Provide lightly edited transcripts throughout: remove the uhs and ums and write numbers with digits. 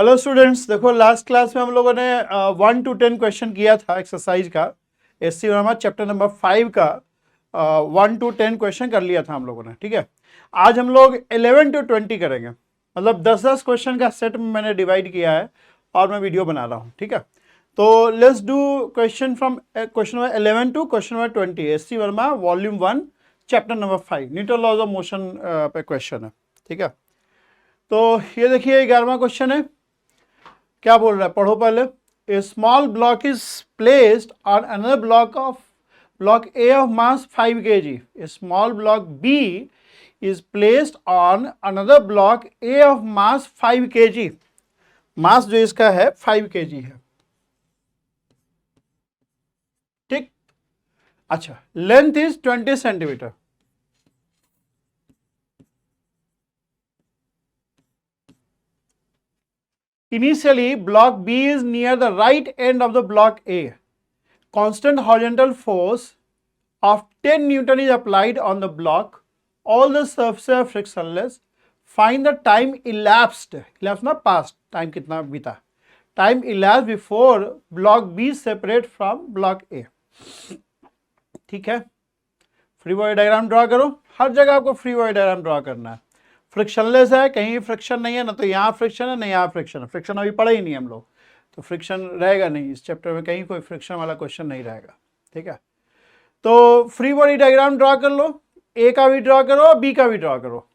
Hello students, देखो last class में हम लोगों ने 1 to 10 क्वेश्चन किया था एक्सरसाइज का। एससी वर्मा चैप्टर नंबर 5 का 1 to 10 क्वेश्चन कर लिया था हम लोगों ने। ठीक है, आज हम लोग 11 to 20 करेंगे, मतलब 10-10 क्वेश्चन का सेट में मैंने डिवाइड किया है और मैं वीडियो बना रहा हूँ। ठीक है, तो let's do question from question number 11 to question number 20। SC Verma volume 1 chapter number 5 Newton laws of motion पे क्वेश्चन है। ठीक है, तो ये देखिए 11वां क्वेश्चन है। क्या बोल रहा है, पढ़ो पहले। A small block is placed on another block A of mass 5 kg। A small block B is placed on another block A of mass 5 kg। Mass जो इसका है 5 kg है। ठीक, अच्छा, length is 20 centimetre. Initially, block B is near the right end of the block A. Constant horizontal force of 10 Newton is applied on the block. All the surfaces are frictionless. Find the time elapsed. Elapsed ना past. Time कितना बीता. Time elapsed before block B separate from block A. ठीक है, free body diagram draw करो। हर जगह आपको free body diagram draw करना है। फ्रिक्शनलेस है, कहीं फ्रिक्शन नहीं है, ना तो यहाँ फ्रिक्शन है ना यहाँ फ्रिक्शन है। फ्रिक्शन अभी पढ़े ही नहीं हम लोग, तो फ्रिक्शन रहेगा नहीं इस चैप्टर में, कहीं कोई फ्रिक्शन वाला क्वेश्चन नहीं रहेगा। ठीक है, तो फ्री बॉडी डायग्राम ड्रॉ कर लो। ए का भी ड्रॉ करो और बी का भी ड्रॉ करो।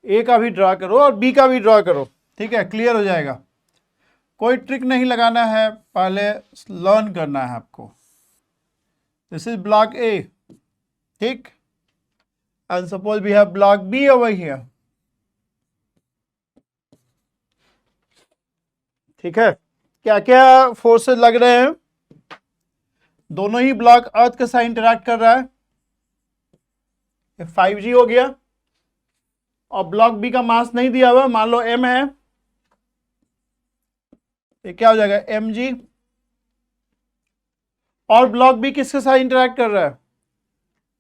ए का भी ड्रॉ करो और बी का भी ड्रॉ करो। ठीक है, क्लियर हो जाएगा। कोई ट्रिक नहीं लगाना है, पहले लर्न करना है आपको। This is block A. ठीक, and suppose we have block B over here. ठीक है, क्या क्या फोर्सेस लग रहे हैं। दोनों ही ब्लॉक अर्थ के साथ इंटरैक्ट कर रहा है। ये 5G हो गया और ब्लॉक बी का मास नहीं दिया हुआ, मान लो m है, ये क्या हो जाएगा mg। और ब्लॉक बी किसके साथ इंटरैक्ट कर रहा है,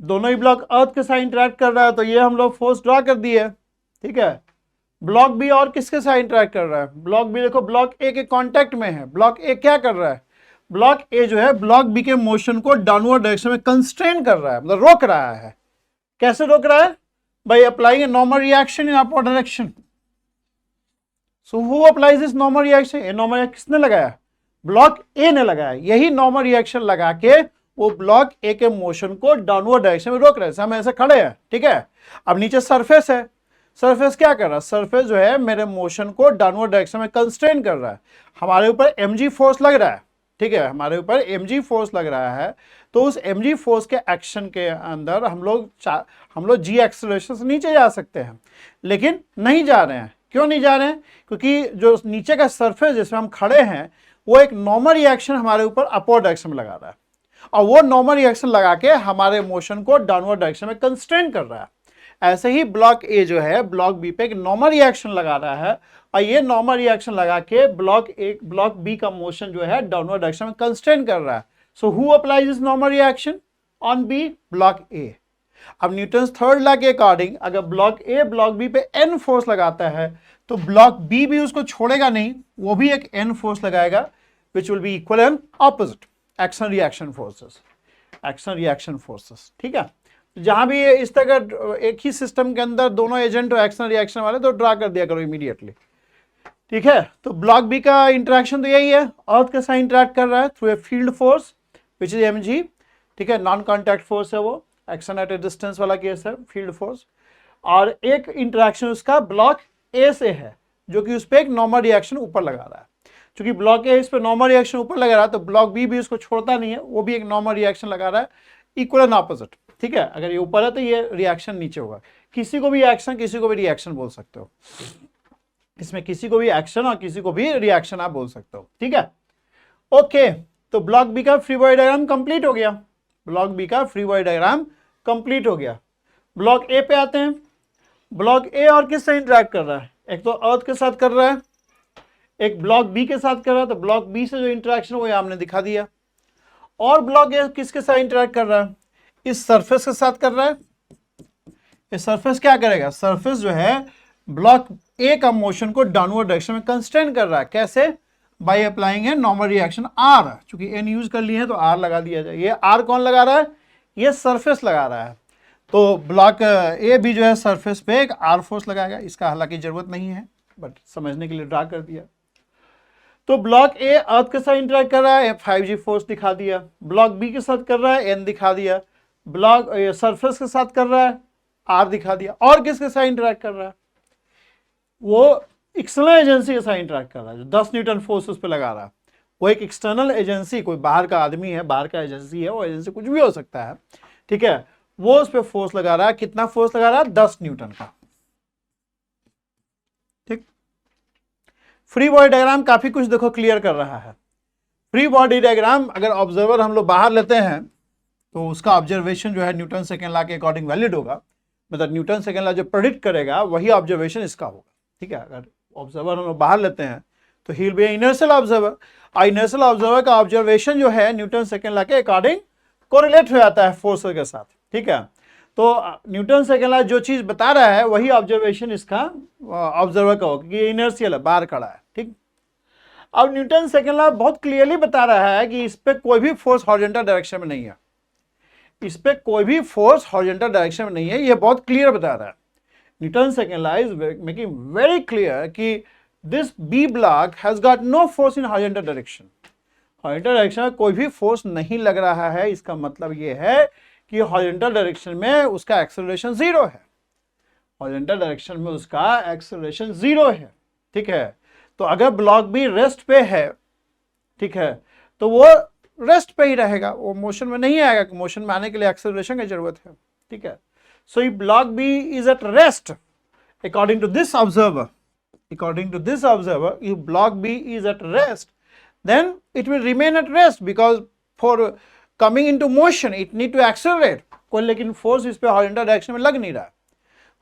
दोनों ही ब्लॉक अर्थ के साथ इंटरैक्ट कर रहा है, तो ये हम लोग फोर्स ड्रॉ कर दिए। ठीक है, ब्लॉक बी और किसके साथ इंटरैक्ट कर रहा है, ब्लॉक बी देखो ब्लॉक ए के कांटेक्ट में है। ब्लॉक ए क्या कर रहा है, ब्लॉक ए जो है ब्लॉक बी के मोशन को डाउनवर्ड डायरेक्शन में कंस्ट्रेन कर रहा है, मतलब रोक रहा है। कैसे रोक रहा है, bye applying a normal reaction in upward direction. So who applies this normal reaction, ये नॉर्मल रिएक्शन किसने लगाया, ब्लॉक ए ने लगाया। यही नॉर्मल रिएक्शन लगा के वो ब्लॉक ए के मोशन को डाउनवर्ड डायरेक्शन में रोक रहे हैं। हम ऐसे खड़े हैं, ठीक है, अब नीचे सरफेस है, सरफेस क्या कर रहा है, सरफेस जो है मेरे मोशन को डाउनवर्ड डायरेक्शन में कंस्ट्रेन कर रहा है। हमारे ऊपर mg फोर्स लग रहा है। ठीक है, हमारे ऊपर mg फोर्स लग रहा है, तो उस mg फोर्स के एक्शन के अंदर हम लोग g एक्सेलरेशन से नीचे जा सकते हैं, लेकिन नहीं जा रहे हैं। क्यों नहीं जा रहे हैं, क्योंकि जो नीचे का सरफेस जिसमें हम खड़े हैं वो एक नॉर्मल रिएक्शन हमारे ऊपर अपवर्ड डायरेक्शन में लगा रहा है, और वो नॉर्मल रिएक्शन लगा के हमारे मोशन को डाउनवर्ड डायरेक्शन में कंस्ट्रेन कर रहा है। ऐसे ही ब्लॉक ए जो है ब्लॉक बी पे एक नॉर्मल रिएक्शन लगा रहा है, और ये नॉर्मल रिएक्शन लगा के ब्लॉक बी का मोशन जो है डाउनवर्ड डायरेक्शन में कंस्ट्रेन कर रहा है। So who applies this normal reaction on B, block A. अब न्यूटन्स थर्ड लॉ के अकॉर्डिंग अगर ब्लॉक ए ब्लॉक बी पे एन फोर्स लगाता है, तो ब्लॉक बी भी उसको छोड़ेगा नहीं, वो भी एक एन फोर्स लगाएगा, which will be equal and opposite action reaction forces, action reaction forces. ठीक है, जहां भी इस तरह एक ही सिस्टम के अंदर दोनों एजेंट हो एक्शन रिएक्शन वाले, तो ड्रा कर दिया करो इमीडिएटली। ठीक है, तो ब्लॉक बी का इंटरेक्शन तो यही है, अर्थ के साथ इंटरेक्ट कर रहा है through a field force which is mg। ठीक है, नॉन कॉन्टैक्ट फोर्स है वो, एक्शन एट ए डिस्टेंस वाला केस है, फील्ड फोर्स। और एक इंटरेक्शन उसका ब्लॉक ए से है, जो कि उस पर एक नॉर्मल रिएक्शन ऊपर लगा रहा है। क्योंकि ब्लॉक ए इस पर नॉर्मल रिएक्शन ऊपर लगा रहा है, तो ब्लॉक बी भी उसको छोड़ता नहीं है, वो भी एक नॉर्मल रिएक्शन लगा रहा है, इक्वल एंड ऑपोजिट। ठीक है, अगर ये ऊपर है तो ये रिएक्शन नीचे होगा। किसी को भी एक्शन किसी को भी रिएक्शन बोल सकते हो, इसमें किसी को भी एक्शन और किसी को भी रिएक्शन आप बोल सकते हो। ठीक है, ओके, तो ब्लॉक बी का फ्री बॉडी डायग्राम कंप्लीट हो गया। ब्लॉक बी का फ्री बॉडी डायग्राम कंप्लीट हो गया। ब्लॉक ए पे आते हैं। ब्लॉक ए और किससे इंटरेक्ट कर रहा है, एक तो अर्थ के साथ कर रहा है, एक ब्लॉक बी के साथ कर रहा है, तो ब्लॉक बी से जो इंटरेक्शन वो हमने दिखा दिया। और ब्लॉक ए किसके साथ इंटरेक्ट कर रहा है, इस सरफेस के साथ कर रहा है। ये सरफेस क्या करेगा, सरफेस जो है ब्लॉक ए का मोशन को डाउनवर्ड डायरेक्शन में कंस्ट्रेन कर रहा है। कैसे? By applying a normal reaction R. चूंकि एन यूज कर लिए हैं तो आर लगा दिया जाए। ये आर कौन लगा रहा है? ये सरफेस लगा रहा है। तो ब्लॉक ए भी जो है सरफेस पे एक आर फोर्स लगाएगा। इसका हालांकि जरूरत नहीं है, बट समझने के लिए ड्रा कर दिया। तो ब्लॉक ए अर्थ के साथ इंटरेक्ट कर रहा है, 5G फोर्स दिखा दिया। ब्लॉक बी के साथ कर रहा है, एन दिखा दिया। ब्लॉक सरफेस के साथ कर रहा है, आर दिखा दिया। और किसके साथ इंटरेक्ट कर रहा है? वो एक्सटर्नल एजेंसी के साथ इंटरेक्ट कर रहा है जो 10 न्यूटन फोर्स उस पर लगा रहा है। वो एक एक्सटर्नल एजेंसी, कोई बाहर का आदमी है, बाहर का एजेंसी है, वो एजेंसी कुछ भी हो सकता है, ठीक है। वो उस पर फोर्स लगा रहा है। कितना फोर्स लगा रहा है? 10 न्यूटन का। ठीक। फ्री बॉडी डायग्राम काफी कुछ देखो क्लियर कर रहा है। फ्री बॉडी डायग्राम अगर ऑब्जर्वर हम लोग बाहर लेते हैं तो उसका ऑब्जर्वेशन जो है न्यूटन सेकेंड लॉ के अकॉर्डिंग वैलिड होगा। मतलब न्यूटन सेकेंड लॉ जो प्रेडिक्ट करेगा वही ऑब्जर्वेशन इसका होगा। ठीक है। अगर ऑब्जर्वर हम लोग बाहर लेते हैं तो he will be inertial observer. Inertial observer का ऑब्जर्वेशन जो है न्यूटन सेकेंड लॉ के अकॉर्डिंग कोरिलेट हो जाता है फोर्स के साथ। ठीक है। तो न्यूटन सेकेंड लॉ जो चीज बता रहा है वही ऑब्जर्वेशन इसका ऑब्जर्वर का होगा कि इनर्शियल है, बाहर खड़ा है। ठीक। अब न्यूटन सेकेंड लॉ बहुत क्लियरली बता रहा है कि इस पे कोई भी फोर्स हॉरिजॉन्टल डायरेक्शन में नहीं है। इस पे कोई भी फोर्स हॉरिजॉन्टल डायरेक्शन में नहीं है, ये बहुत क्लियर बता रहा है। Newton second law is making very clear कि this B block has got no force in horizontal direction. Horizontal direction में कोई भी फोर्स नहीं लग रहा है। इसका मतलब ये है कि हॉरिजॉन्टल डायरेक्शन में उसका एक्सेलरेशन 0 है। हॉरिजॉन्टल डायरेक्शन में उसका एक्सेलरेशन 0 है। ठीक है। तो अगर ब्लॉक भी रेस्ट पे है, ठीक है, तो वो रेस्ट पे ही रहेगा, वो मोशन में नहीं आएगा। मोशन में आने के लिए एक्सेलरेशन की जरूरत है। ठीक है। सो ये block B is at rest according to this observer. According to this observer, if block B is at rest, then it will remain at rest because for coming into motion it need to accelerate. कोई लेकिन force इस पे horizontal direction में लग नहीं रहा।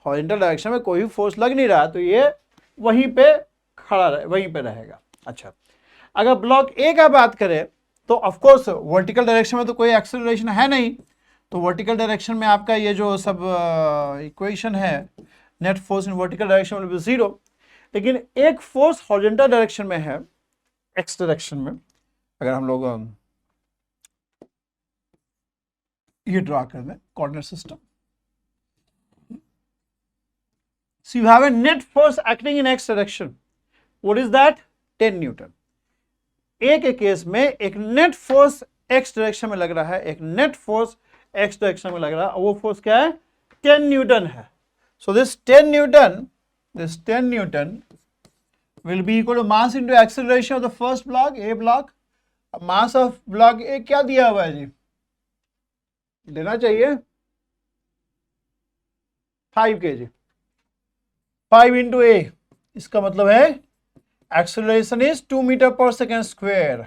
Horizontal direction में कोई भी फोर्स लग नहीं रहा, तो ये वहीं पे खड़ा रहे, वहीं पे रहेगा। अच्छा, अगर ब्लॉक ए का बात करें तो ऑफकोर्स वर्टिकल डायरेक्शन में तो कोई एक्सेलरेशन है नहीं। तो वर्टिकल डायरेक्शन में आपका ये जो सब इक्वेशन है, net force in vertical direction will be 0। लेकिन एक फोर्स हॉरिजॉन्टल डायरेक्शन में है, एक्स डायरेक्शन में। अगर हम लोग ये ड्रा कर दें coordinate system, so you have a net force acting in x direction. What is that? 10 Newton. ए के केस में एक नेट फोर्स एक्स डायरेक्शन में लग रहा है, एक नेट फोर्स एक्स डायरेक्शन में लग रहा है। वो फोर्स क्या है? 10 न्यूटन है। So this 10 Newton will be equal to mass into acceleration of the first block, A block. Mass of block ए क्या दिया हुआ है जी? देना चाहिए 5 kg। 5 into A, इसका मतलब है एक्सेलरेशन इज 2 मीटर पर सेकेंड स्क्वायर।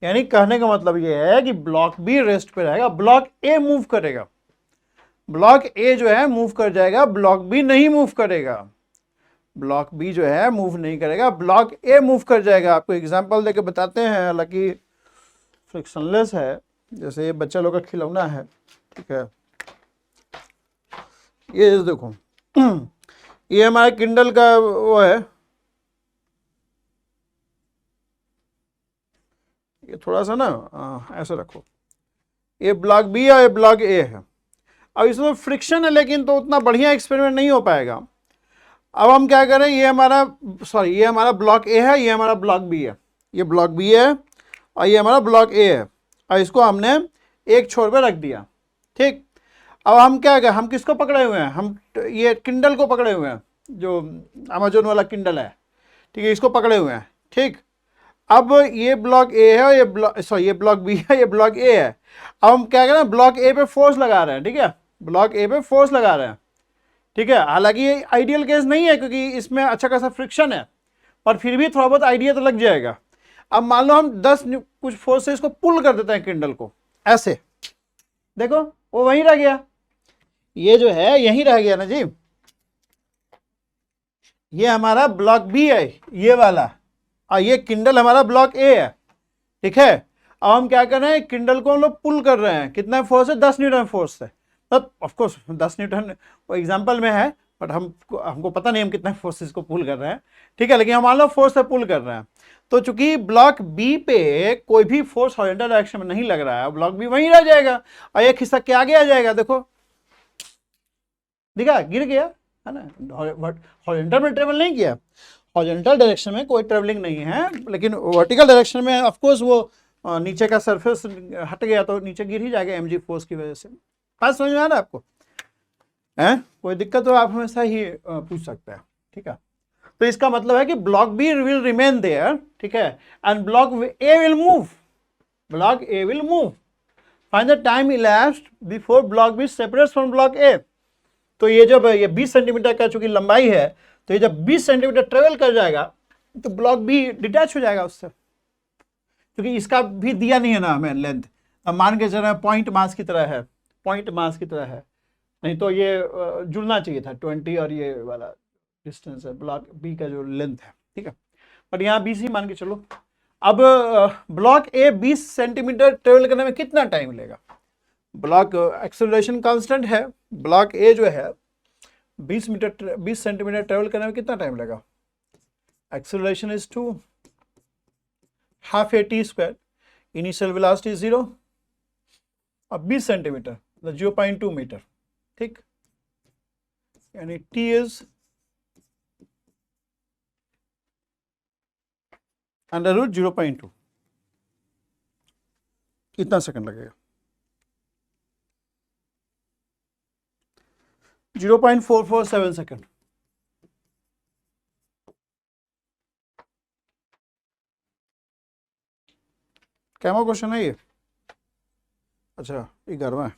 यानी कहने का मतलब ये है कि ब्लॉक बी रेस्ट पे रहेगा, ब्लॉक ए मूव करेगा। ब्लॉक ए जो है मूव कर जाएगा, ब्लॉक बी नहीं मूव करेगा। ब्लॉक बी जो है मूव नहीं करेगा, ब्लॉक ए मूव कर जाएगा। आपको एग्जांपल देके बताते हैं, हालांकि फ्रिक्शनलेस है, जैसे ये बच्चा लोग का खिलौना है। ठीक है, ये देखो ये हमारे किंडल का वो है, ये थोड़ा सा ना ऐसे रखो, ये ब्लॉक बी है, ये ब्लॉक ए है। अब इसमें फ्रिक्शन है, लेकिन तो उतना बढ़िया एक्सपेरिमेंट नहीं हो पाएगा। अब हम क्या करें, ये हमारा ब्लॉक ए है, ये हमारा ब्लॉक बी है, ये ब्लॉक बी है और ये हमारा ब्लॉक ए है, और इसको हमने एक छोर पे रख दिया। ठीक, अब हम क्या करें, हम किसको पकड़े हुए हैं? हम ये किंडल को पकड़े हुए हैं, जो अमेजोन वाला किंडल है। ठीक है, इसको पकड़े हुए हैं। ठीक, अब ये ब्लॉक ए है, ये ब्लॉक बी है, ये ब्लॉक ए है। अब हम क्या करें, ब्लॉक ए पे फोर्स लगा रहे हैं। ठीक है, ब्लॉक ए पे फोर्स लगा रहे हैं। ठीक है, हालांकि ये आइडियल केस नहीं है क्योंकि इसमें अच्छा खासा फ्रिक्शन है, पर फिर भी थोड़ा बहुत आइडिया तो लग जाएगा। अब मान लो हम 10 कुछ फोर्स से इसको पुल कर देते हैं किंडल को, ऐसे देखो वो वहीं रह गया, ये जो है यहीं रह गया ना जी। ये हमारा ब्लॉक बी है, ये वाला, और ये किंडल हमारा ब्लॉक ए है। ठीक है, अब हम क्या कर रहे हैं, किंडल को हम लोग पुल कर रहे हैं। कितना फोर्स है? 10 न्यूटन फोर्स से। तब ऑफकोर्स 10 न्यूटन वो एग्जाम्पल में है, बट हमको पता नहीं हम कितना फोर्स इसको पुल कर रहे हैं, ठीक है, लेकिन हम मान लो फोर्स से पुल कर रहे हैं। तो चूंकि ब्लॉक बी पे कोई भी फोर्स हॉरिजॉन्टल डायरेक्शन में नहीं लग रहा है, ब्लॉक बी वहीं रह जाएगा और एक हिस्सा के आगे आ जाएगा। देखो दिखा, गिर गया है ना, हॉरिजॉन्टल में ट्रेवल नहीं किया, हॉरिजॉन्टल डायरेक्शन में कोई ट्रेवलिंग नहीं है, लेकिन वर्टिकल डायरेक्शन में ऑफ कोर्स वो नीचे का सरफेस हट गया तो नीचे गिर ही जाएगा mg फोर्स की वजह से। बात समझ में आ रहा है आपको? है कोई दिक्कत हो आप हमेशा ही पूछ सकते हैं, ठीक है। तो इसका मतलब है कि block B will remain there, ठीक है, and block A will move, block A will move. Find the time elapsed before block B separates from block A. तो ये जब ये 20 सेंटीमीटर का चूंकि लंबाई है, तो ये जब 20 सेंटीमीटर ट्रेवल कर जाएगा तो ब्लॉक बी डिटैच हो जाएगा उससे, क्योंकि इसका भी दिया नहीं है ना हमें लेंथ। अब मान के चल रहे हैं पॉइंट मास की तरह है, पॉइंट मास की तरह है, नहीं तो ये जुड़ना चाहिए था 20 और ये वाला डिस्टेंस है ब्लॉक बी का जो लेंथ है, ठीक है, पर यहाँ 20 ही मान के चलो। अब ब्लॉक ए 20 सेंटीमीटर ट्रेवल करने में कितना टाइम लेगा? ब्लॉक एक्सेलरेशन कांस्टेंट है, ब्लॉक ए जो है 20 सेंटीमीटर ट्रेवल करने में कितना टाइम लगा? Acceleration is 2 half A T square, initial velocity 0 और 20 सेंटीमीटर मतलब 0.2 मीटर, ठीक, यानी टी इज √ 0.2, इतना सेकंड लगेगा, 0.447 सेकंड। कैमा क्वेश्चन है ये? अच्छा 11वां है।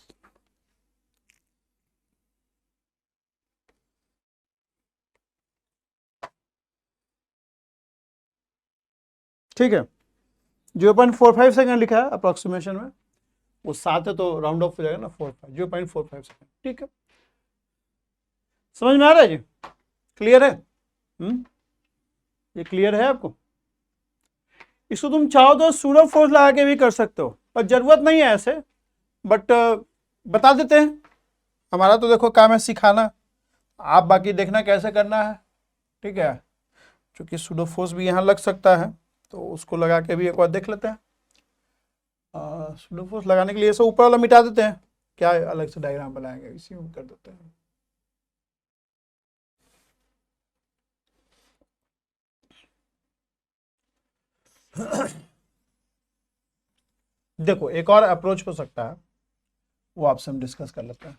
ठीक है, 0.45 सेकंड लिखा है अप्रोक्सीमेशन में, वो 7 है तो राउंड ऑफ हो जाएगा ना 0.45 सेकंड, ठीक है। समझ में आ रहा है जी? क्लियर है? ये क्लियर है आपको? इसको तुम चाहो तो सूडो फोर्स लगा के भी कर सकते हो, पर जरूरत नहीं है ऐसे, बट बता देते हैं। हमारा तो देखो काम है सिखाना, आप बाकी देखना कैसे करना है, ठीक है। क्योंकि सूडो फोर्स भी यहाँ लग सकता है, तो उसको लगा के भी एक बार देख लेते हैं। सूडो फोर्स लगाने के लिए सब ऊपर वाला मिटा देते हैं, क्या अलग से डायग्राम बनाएंगे, इसी में कर देते हैं। देखो एक और अप्रोच हो सकता है, वो आपसे हम डिस्कस कर लेते हैं।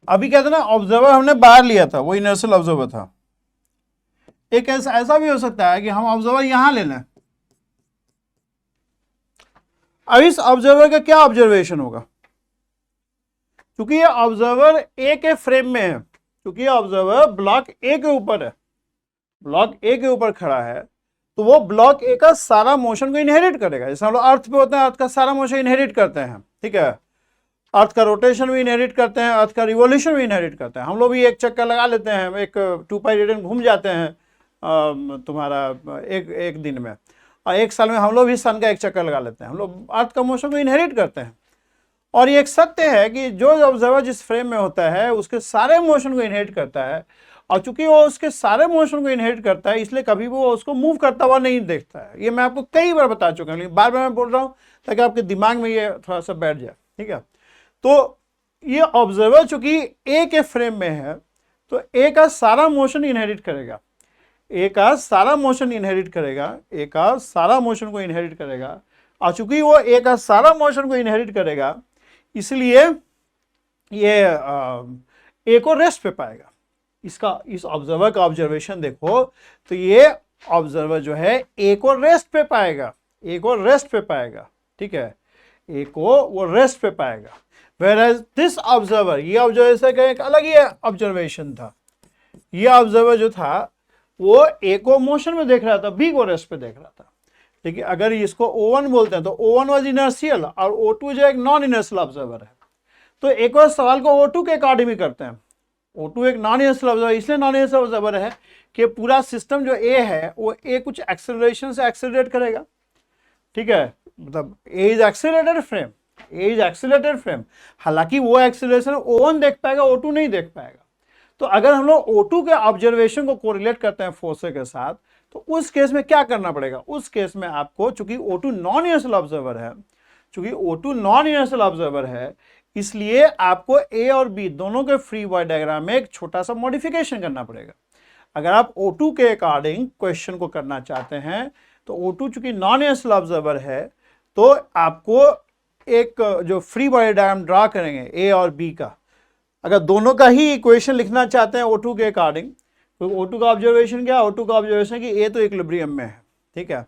अभी क्या था ना, ऑब्जर्वर हमने बाहर लिया था, वो इनर्शियल ऑब्जर्वर था। एक ऐसा भी हो सकता है कि हम ऑब्जर्वर यहां ले लें। अब इस ऑब्जर्वर का क्या ऑब्जर्वेशन होगा? क्योंकि ये ऑब्जर्वर ए के फ्रेम में है, क्योंकि ये ऑब्जर्वर ब्लॉक ए के ऊपर है, ब्लॉक ए के ऊपर खड़ा है, तो वो ब्लॉक ए का सारा मोशन को इनहेरिट करेगा। जैसे हम लोग अर्थ पे होते हैं, अर्थ का सारा मोशन इनहेरिट करते हैं, ठीक है। अर्थ का रोटेशन भी इनहेरिट करते हैं, अर्थ का रिवोल्यूशन भी इनहेरिट करते हैं। हम लोग भी एक चक्कर लगा लेते हैं, एक 2π रेडियन घूम जाते हैं तुम्हारा एक दिन में, और एक साल में हम लोग भी सन का एक चक्कर लगा लेते हैं। हम लोग अर्थ का मोशन को इनहेरिट करते हैं, और ये एक सत्य है कि जो ऑब्जर्वर जिस फ्रेम में होता है उसके सारे मोशन को इनहेरिट करता है, और चूंकि वो उसके सारे मोशन को इनहेरिट करता है, इसलिए कभी वो उसको मूव करता हुआ नहीं देखता है। ये मैं आपको कई बार बता चुका हूँ, लेकिन बार बार मैं बोल रहा हूँ ताकि आपके दिमाग में ये थोड़ा सा बैठ जाए, ठीक है। तो ये ऑब्जर्वर चूंकि ए के फ्रेम में है, तो ए का सारा मोशन इनहेरिट करेगा, ए का सारा मोशन इनहेरिट करेगा, ए का सारा मोशन को इनहेरिट करेगा, और चूंकि वो ए का सारा मोशन को इनहेरिट करेगा, इसलिए ये ए को रेस्ट पे पाएगा। इसका इस ऑब्जर्वर का ऑब्जर्वेशन देखो, तो ये ऑब्जर्वर जो है ए को रेस्ट पे पाएगा, ए को रेस्ट पे पाएगा, ठीक है, ए को वो रेस्ट पे पाएगा। Whereas this observer, ये ऑब्जर्वेशन का एक अलग ही ऑब्जर्वेशन था। ये ऑब्जर्वर जो था वो ए को मोशन में देख रहा था, बी को रेस्ट पे देख रहा था। लेकिन अगर इसको O1 बोलते हैं तो O1 वाज इनर्शियल और O2 जो एक नॉन इनर्शियल ऑब्जर्वर है। तो एक और सवाल को O2 के अकॉर्डिंग ही करते हैं। O2 एक नॉन इनर्शियल ऑब्जर्वर इसलिए नॉन इनर्शियल ऑब्जर्वर है कि पूरा सिस्टम जो ए है वो ए कुछ एक्सेलरेशन से एक्सेलरेट करेगा, ठीक है, मतलब A is accelerated frame, A is accelerated frame, हालांकि वो एक्सीलरेशन O1 देख पाएगा, O2 नहीं देख पाएगा। तो अगर हम लोग O2 के ऑब्जर्वेशन को कोरिलेट करते हैं फोर्स के साथ, तो उस केस में क्या करना पड़ेगा? उस केस में आपको, चूंकि O2 नॉन यूनिवर्सल ऑब्जर्वर है, चूंकि O2 नॉन यूनिवर्सल ऑब्जर्वर है, इसलिए आपको ए और बी दोनों के फ्री बॉडी डायग्राम में एक छोटा सा मॉडिफिकेशन करना पड़ेगा। अगर आप O2 के अकॉर्डिंग क्वेश्चन को करना चाहते हैं, तो O2 चूंकि नॉन यूनिवर्सल ऑब्जर्वर है, तो आपको एक जो फ्री बॉडी डायग्राम ड्रा करेंगे ए और बी का, अगर दोनों का ही इक्वेशन लिखना चाहते हैं O2 के अकॉर्डिंग, तो O2 का ऑब्जर्वेशन क्या? O2 का ऑब्जर्वेशन कि ए तो इक्विलिब्रियम में है, ठीक है।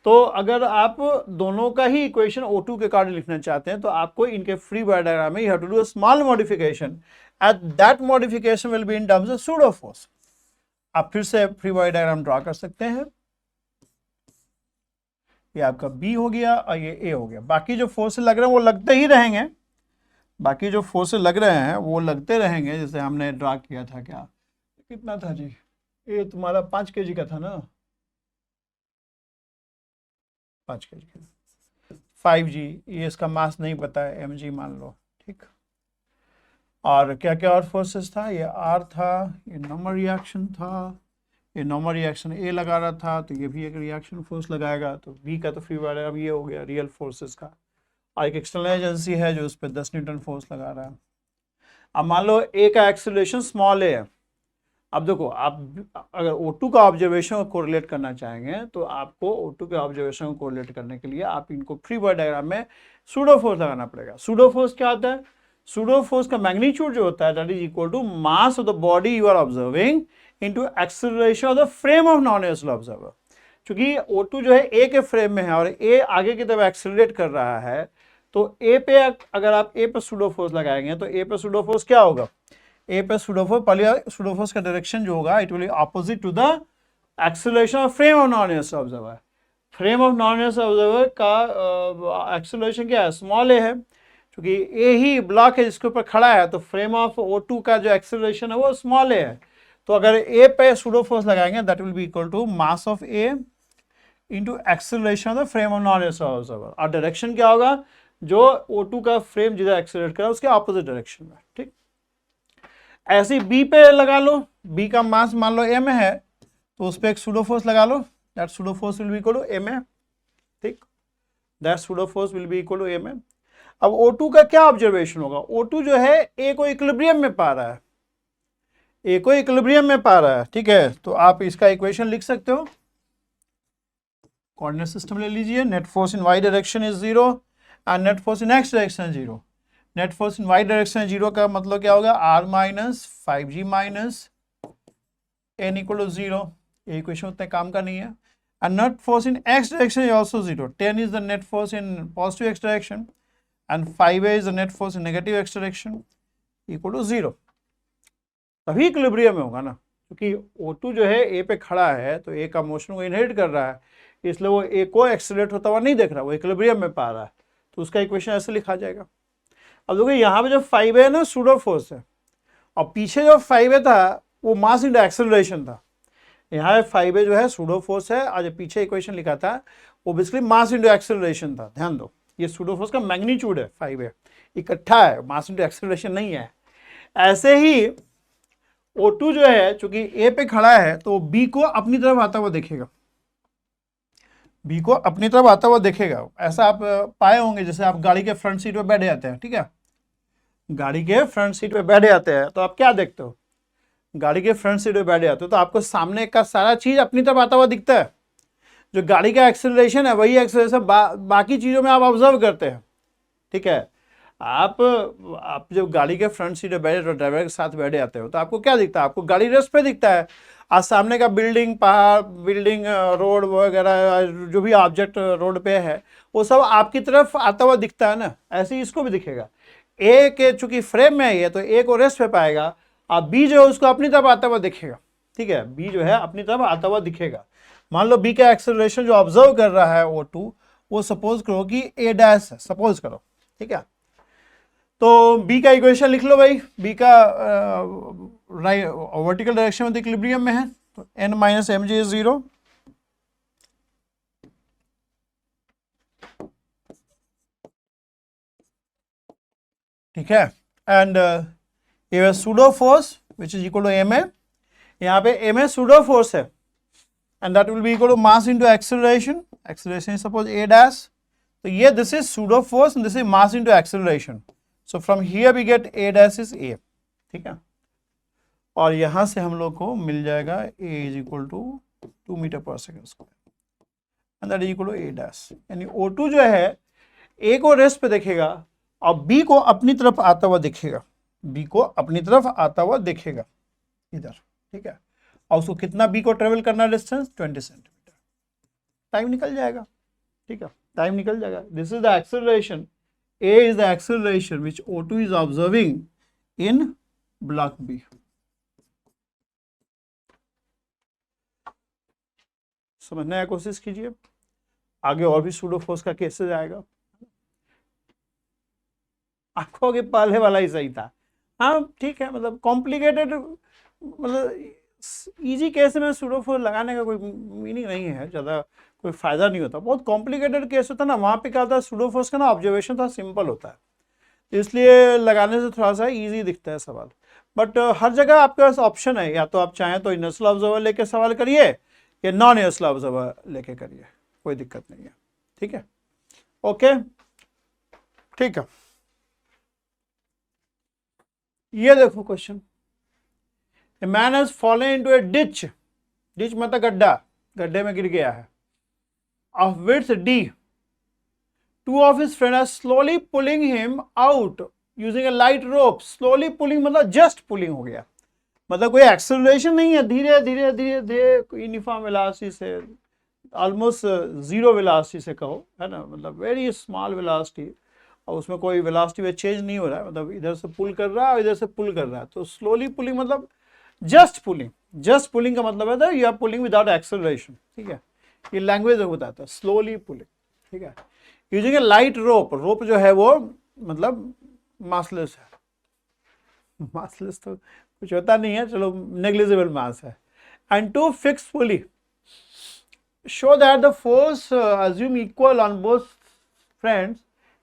तो अगर आप दोनों का ही इक्वेशन O2 के अकॉर्डिंग लिखना चाहते हैं, तो आपको इनके फ्री बॉडी डायग्राम में you have to do a small modification, and that modification will be in terms of pseudo force. आप फिर से फ्री बॉडी डायग्राम ड्रा कर सकते हैं। ये आपका बी हो गया और ये ए हो गया। बाकी जो फोर्सेस लग रहे हैं वो लगते ही रहेंगे, बाकी जो फोर्सेस लग रहे हैं वो लगते रहेंगे, जैसे हमने ड्रा किया था। क्या कितना था जी? ये तुम्हारा 5 kg का था ना, 5 kg का, 5G, ये इसका मास नहीं पता है, mg मान लो, ठीक। और क्या क्या और फोर्सेस था? ये R था, ये नॉर्मल रिएक्शन था, ये नॉर्मल रिएक्शन ए लगा रहा था, तो ये भी एक रिएक्शन फोर्स लगाएगा। तो बी का तो फ्री बॉडी अब ये हो गया रियल फोर्सेस का, और एक एक्सटर्नल एजेंसी है जो उस पर 10 न्यूटन फोर्स लगा रहा है। अब मान लो ए का एक्सेलरेशन स्मॉल ए है। अब देखो, आप अगर O2 का ऑब्जर्वेशन को कोरिलेट करना चाहेंगे, तो आपको O2 के ऑब्जर्वेशन को कोरिलेट करने के लिए आप इनको फ्री बॉडी डायग्राम में सूडो फोर्स लगाना पड़ेगा। सूडो फोर्स क्या होता है? सूडो फोर्स का मैग्नीट्यूड जो होता है, that is equal to mass of the body you are observing into acceleration of the frame of non universal observer. क्योंकि O2 जो है ए के फ्रेम में है और ए आगे की तरफ एक्सेलरेट कर रहा है, तो ए पे अगर आप ए पे सूडो फोर्स लगाएंगे, तो ए पे सूडो फोर्स क्या होगा? ए पे सूडो फोर्स, पहले सूडो फोर्स का डायरेक्शन जो होगा, it will be opposite to the acceleration of frame of non universal observer. Frame of non universal observer का एक्सेलरेशन क्या है? स्मॉल ए है, क्योंकि ए ही ब्लॉक है जिसके ऊपर खड़ा है, तो फ्रेम ऑफ O2 का जो एक्सेलरेशन है वो स्मॉल ए है। तो अगर ए पे सूडो फोर्स लगाएंगे, that will be equal to mass of A into acceleration of the frame of non universal observer. और डायरेक्शन क्या होगा? जो O2 का फ्रेम जिधर एक्सेलरेट कर रहा है उसके ऑपोजिट डायरेक्शन में, ठीक। ऐसे बी पे लगा लो, बी का मास मान लो m है, तो उस पर एक सूडो फोर्स लगा लो, that pseudo force will be equal to m है, ठीक। That pseudo force will be equal to m है। अब O2 का क्या ऑब्जर्वेशन होगा? O2 जो है ए को इक्विलिब्रियम में पा रहा है, ए को इक्विलिब्रियम में पा रहा है, ठीक है। तो आप इसका इक्वेशन लिख सकते हो, कोऑर्डिनेट सिस्टम ले लीजिए। Net force in Y direction is 0 and net force in X direction 0। Net force in Y direction 0 का मतलब क्या होगा? R minus 5G minus n equal to 0। ये इक्वेशन उतने काम का नहीं है। And net force in X direction is also 0। 10 is the net force in positive X direction and 5A is the net force in negative x direction equal to 0। तभी equilibrium में होगा ना, क्योंकि O2 जो है ए पे खड़ा है, तो ए का मोशन को इनहेरिट कर रहा है, इसलिए वो ए को एक्सेलरेट होता हुआ नहीं देख रहा, वो इक्विलिब्रियम में पा रहा है, तो उसका इक्वेशन ऐसे लिखा जाएगा। अब देखो यहाँ पे जो 5A है ना, सूडो फोर्स है, और पीछे जो 5A था वो मास इंटू एक्सेलरेशन था। यहाँ 5A जो है सूडो फोर्स है, और जो पीछे इक्वेशन लिखा था वो बेसिकली मास इंटू एक्सेलरेशन था। ध्यान दो, ये सूडो फोर्स का मैग्नीट्यूड है, 5A इकट्ठा है, मास इंटू एक्सेलरेशन नहीं है। ऐसे ही O2 जो है, चूंकि ए पे खड़ा है, तो बी को अपनी तरफ आता हुआ देखेगा, बी को अपनी तरफ आता हुआ देखेगा। ऐसा आप पाए होंगे, जैसे आप गाड़ी के फ्रंट सीट पे बैठ जाते हैं, ठीक है, गाड़ी के फ्रंट सीट पे बैठ जाते हैं, तो आप क्या देखते हो? गाड़ी के फ्रंट सीट पे बैठ जाते हो तो आपको सामने का सारा चीज अपनी तरफ आता हुआ दिखता है। जो गाड़ी का एक्सेलरेशन है वही एक्सेलरेशन बाकी चीजों में आप ऑब्जर्व करते हैं, ठीक है। आप जब गाड़ी के फ्रंट सीट पे बैठे, ड्राइवर के साथ बैठे जाते हो, तो आपको क्या दिखता है? आपको गाड़ी रेस्ट पे दिखता है, आज सामने का बिल्डिंग, पहाड़, बिल्डिंग, रोड वगैरह, जो भी ऑब्जेक्ट रोड पे है वो सब आपकी तरफ आता हुआ दिखता है ना। ऐसे ही इसको भी दिखेगा। ए के चूंकि फ्रेम में है, तो ए को रेस्ट पे पाएगा, और बी जो है उसको अपनी तरफ आता हुआ दिखेगा, ठीक है। बी जो है अपनी तरफ आता हुआ दिखेगा। मान लो बी का एक्सेलरेशन जो ऑब्जर्व कर रहा है O2, वो सपोज करो कि A डैश है, सपोज करो, ठीक है। तो बी का इक्वेशन लिख लो भाई। बी का वर्टिकल डायरेक्शन में इक्विलिब्रियम में है, तो n माइनस mg इज 0, ठीक है, एंड ये pseudo force which is equal to M A, यहाँ पे एम ए सूडो फोर्स है, and that will be equal to mass into acceleration, acceleration suppose A dash, तो ये this is pseudo force and this is mass into acceleration, so from here we get A dash is A, ठीक है, और यहां से हम लोग को मिल जाएगा A is equal to 2 metre पर second square and that is equal to A dash, यानी O2 जो है ए को रेस्ट पे देखेगा और बी को अपनी तरफ आता हुआ दिखेगा, बी को अपनी तरफ आता हुआ दिखेगा इधर, ठीक है, और उसको कितना बी को ट्रेवल करना डिस्टेंस 20 सेंटीमीटर, टाइम निकल जाएगा, ठीक है, टाइम निकल जाएगा। This is the acceleration, A is the acceleration which O2 is observing in block B. समझने की कोशिश कीजिए, आगे और भी सूडो फोर्स का केसेस आएगा, आपको आगे पहले वाला ही सही था, हाँ ठीक है, मतलब कॉम्प्लिकेटेड, मतलब इजी केस में सूडो फोर्स लगाने का कोई मीनिंग नहीं है, ज़्यादा कोई फायदा नहीं होता, बहुत कॉम्प्लिकेटेड केस होता है ना, वहाँ पे क्या होता है सूडो फोर्स का ना ऑब्जर्वेशन थोड़ा सिंपल होता है, तो इसलिए लगाने से थोड़ा सा इजी दिखता है सवाल, बट हर जगह आपके पास ऑप्शन है, या तो आप चाहें तो इनर्शियल ऑब्जर्वर लेके सवाल करिए या नॉन इनर्शियल ऑब्जर्वर लेके करिए, कोई दिक्कत नहीं है, ठीक है, ओके, ठीक है। ये देखो question, a man has fallen into A ditch, ditch मतलब गड्ढा, गड्ढे में गिर गया है, of width D, two of his friends are slowly pulling him out using a light rope, slowly pulling मतलब just pulling हो गया, मतलब कोई एक्सेलरेशन नहीं है, धीरे धीरे धीरे धीरे यूनिफॉर्म वेलोसिटी से, ऑलमोस्ट जीरो वेलोसिटी से कहो, है ना, मतलब वेरी स्मॉल वेलोसिटी, और उसमें कोई वेलोसिटी में चेंज नहीं हो रहा है, मतलब इधर से पुल कर रहा है और इधर से पुल कर रहा है, तो स्लोली पुलिंग मतलब जस्ट पुलिंग, जस्ट पुलिंग का मतलब है you are pulling without acceleration, ठीक है, ये लैंग्वेज बताता है स्लोली पुलिंग, ठीक है, यूजिंग ए लाइट रोप, रोप जो है वो मतलब मासलेस है, मासलेस तो कुछ होता नहीं है, चलो नेग्लिजिबल मास है, and to fix pulley show that the force assume equal on both friends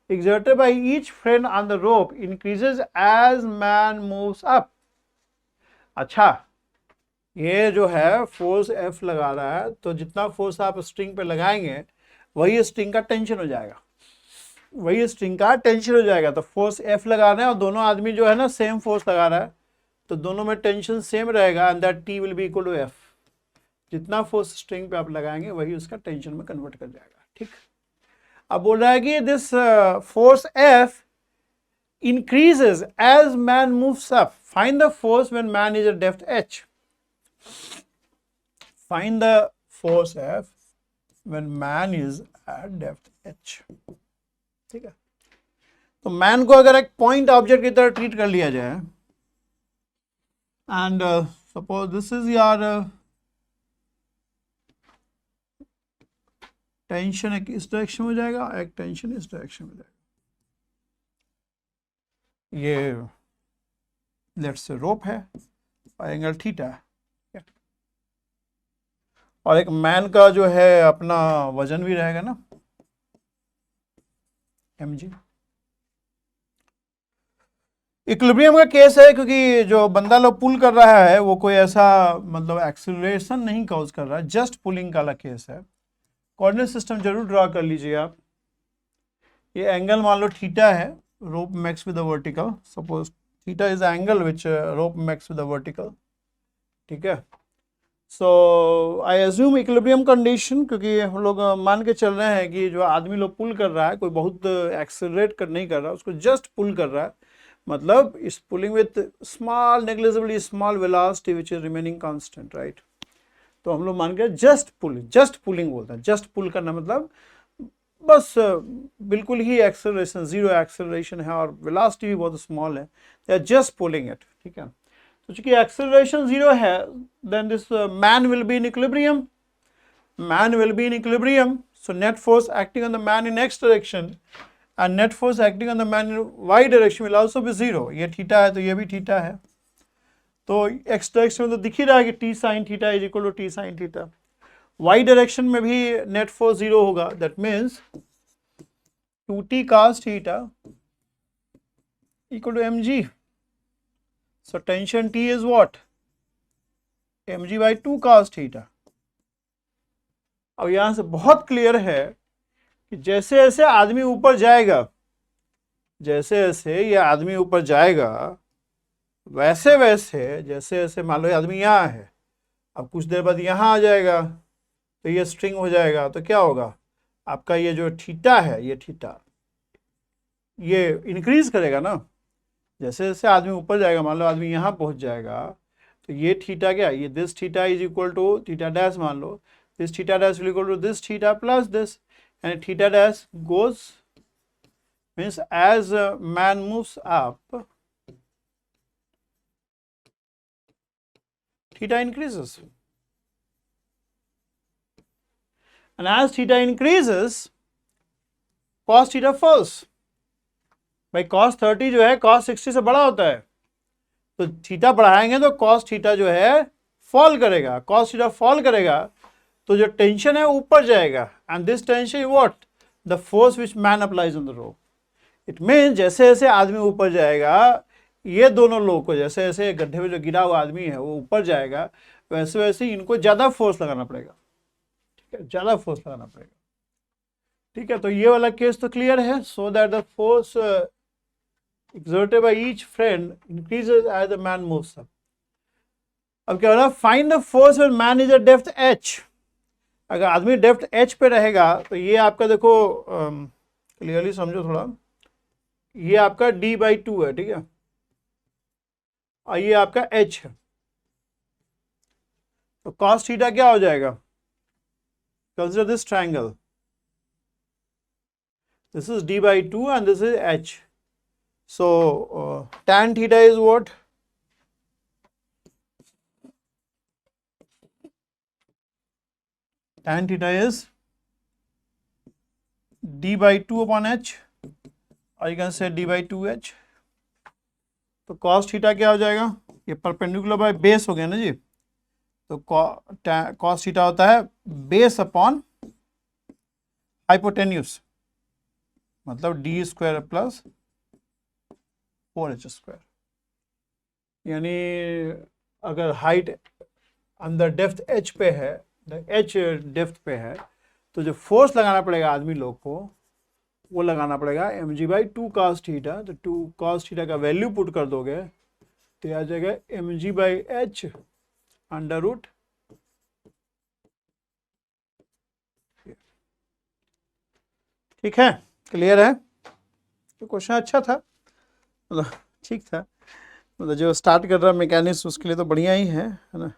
exerted by each friend on the rope increases as man moves up। अच्छा, ये जो है फोर्स F लगा रहा है, तो जितना फोर्स आप स्ट्रिंग पे लगाएंगे वही स्ट्रिंग का टेंशन हो जाएगा, वही स्ट्रिंग का टेंशन हो जाएगा, तो फोर्स F लगा रहे हैं और दोनों आदमी जो है ना सेम फोर्स लगा रहा है, तो दोनों में टेंशन सेम रहेगा, and that T will be equal to F, जितना फोर्स स्ट्रिंग पे आप लगाएंगे वही उसका टेंशन में कन्वर्ट कर जाएगा, ठीक। अब बोल रहा है कि this force F increases as man moves up, find the force when man is at depth H, find the force F when man is at depth H, ठीक है, तो मैन को अगर एक पॉइंट ऑब्जेक्ट की तरह ट्रीट कर लिया जाए, and suppose this is your tension, एक इस डायरेक्शन में जाएगा, एक टेंशन इस डायरेक्शन में जाएगा, ये लेट्स से रोप है और एंगल थीटा है, और एक मैन का जो है अपना वजन भी रहेगा ना mg। इक्विलिब्रियम का केस है क्योंकि जो बंदा लोग पुल कर रहा है वो कोई ऐसा मतलब एक्सीलरेशन नहीं कॉज कर रहा है, जस्ट पुलिंग का केस है। कोऑर्डिनेट सिस्टम जरूर ड्रा कर लीजिए आप, ये एंगल मान लो थीटा है, rope makes with the vertical, suppose theta is angle which rope makes with the vertical, ठीक है। So I assume equilibrium condition, क्योंकि हम लोग मान के चल रहे हैं कि जो आदमी लोग पुल कर रहा है कोई बहुत एक्सेलरेट कर नहीं कर रहा, उसको जस्ट पुल कर रहा है, मतलब इस pulling with small negligibly small velocity which is remaining constant, right. तो हम लोग मान के जस्ट पुलिंग बोलते हैं, जस्ट पुल करना मतलब बस बिल्कुल ही एक्सेलरेशन, जीरो एक्सेलरेशन है और वेलोसिटी भी बहुत स्मॉल है, they are just pulling it, ठीक है। तो चूंकि एक्सेलरेशन जीरो है, then this man will be in equilibrium, man will be in equilibrium, so net force acting on the man in X direction and net force acting on the man in y direction will also be zero। ये theta है तो ये भी theta है, तो x direction में तो दिख ही रहा है कि t sin theta is equal to t sin theta, y direction में भी नेट फोर्स जीरो होगा, that means 2t cos theta equal to mg. So tension T is what? mg by 2 cos theta. अब यहां से बहुत clear है कि जैसे जैसे आदमी ऊपर जाएगा, जैसे जैसे ये आदमी ऊपर जाएगा, वैसे वैसे जैसे जैसे मान लो आदमी यहाँ है, अब कुछ देर बाद यहाँ आ जाएगा तो ये स्ट्रिंग हो जाएगा, तो क्या होगा आपका ये जो थीटा है, ये थीटा ये इंक्रीज करेगा ना। जैसे जैसे आदमी ऊपर जाएगा, मान लो आदमी यहाँ पहुँच जाएगा, तो ये थीटा क्या, ये this theta is equal to theta dash, मान लो this theta dash equal to this theta plus this, and theta dash goes means as man moves up theta increases, and as theta increases cos theta falls. भाई cos 30 जो है cos 60 से बड़ा होता है, तो थीटा बढ़ाएंगे तो cos थीटा जो है फॉल करेगा, cos थीटा फॉल करेगा तो जो टेंशन है ऊपर जाएगा, and this tension is what, the force which man applies on the rope. It mean जैसे जैसे आदमी ऊपर जाएगा, ये दोनों लोग को जैसे जैसे गड्ढे में जो गिरा हुआ आदमी है वो ऊपर जाएगा, वैसे वैसे इनको ज्यादा फोर्स लगाना पड़ेगा. ठीक है, ज्यादा फोर्स लगाना पड़ेगा. ठीक है, तो ये वाला केस तो क्लियर है. So that the force exerted by each friend increases as the man moves up. अब क्या हो रहा है, find the force when man is eight depth h. अगर आदमी डेप्थ h पे रहेगा तो ये आपका देखो क्लियरली समझो थोड़ा, ये आपका d बाई 2 है. ठीक है, और ये आपका h है, तो cos थीटा क्या हो जाएगा, consider this triangle, this is d by 2 and this is h. So tan theta is what, tan theta is d by 2 upon h, or you can say d by 2h. तो cos theta क्या हो जाएगा, ये perpendicular by base हो गया ना जी, तो cos theta होता है बेस अपॉन हाइपोटेन्यूस, मतलब d square plus 4h square. यानी अगर हाइट अंदर डेप्थ h पे है, h डेप्थ पे है, तो जो फोर्स लगाना पड़ेगा आदमी लोग को वो लगाना पड़ेगा mg बाई 2 cos थीटा. तो 2 cos थीटा का वैल्यू पुट कर दोगे तो आ जाएगा mg by h under root. ठीक है, क्लियर है. तो क्वेश्चन अच्छा था, मतलब ठीक था, मतलब जो स्टार्ट कर रहा मैकेनिक्स उसके लिए तो बढ़िया ही है ना.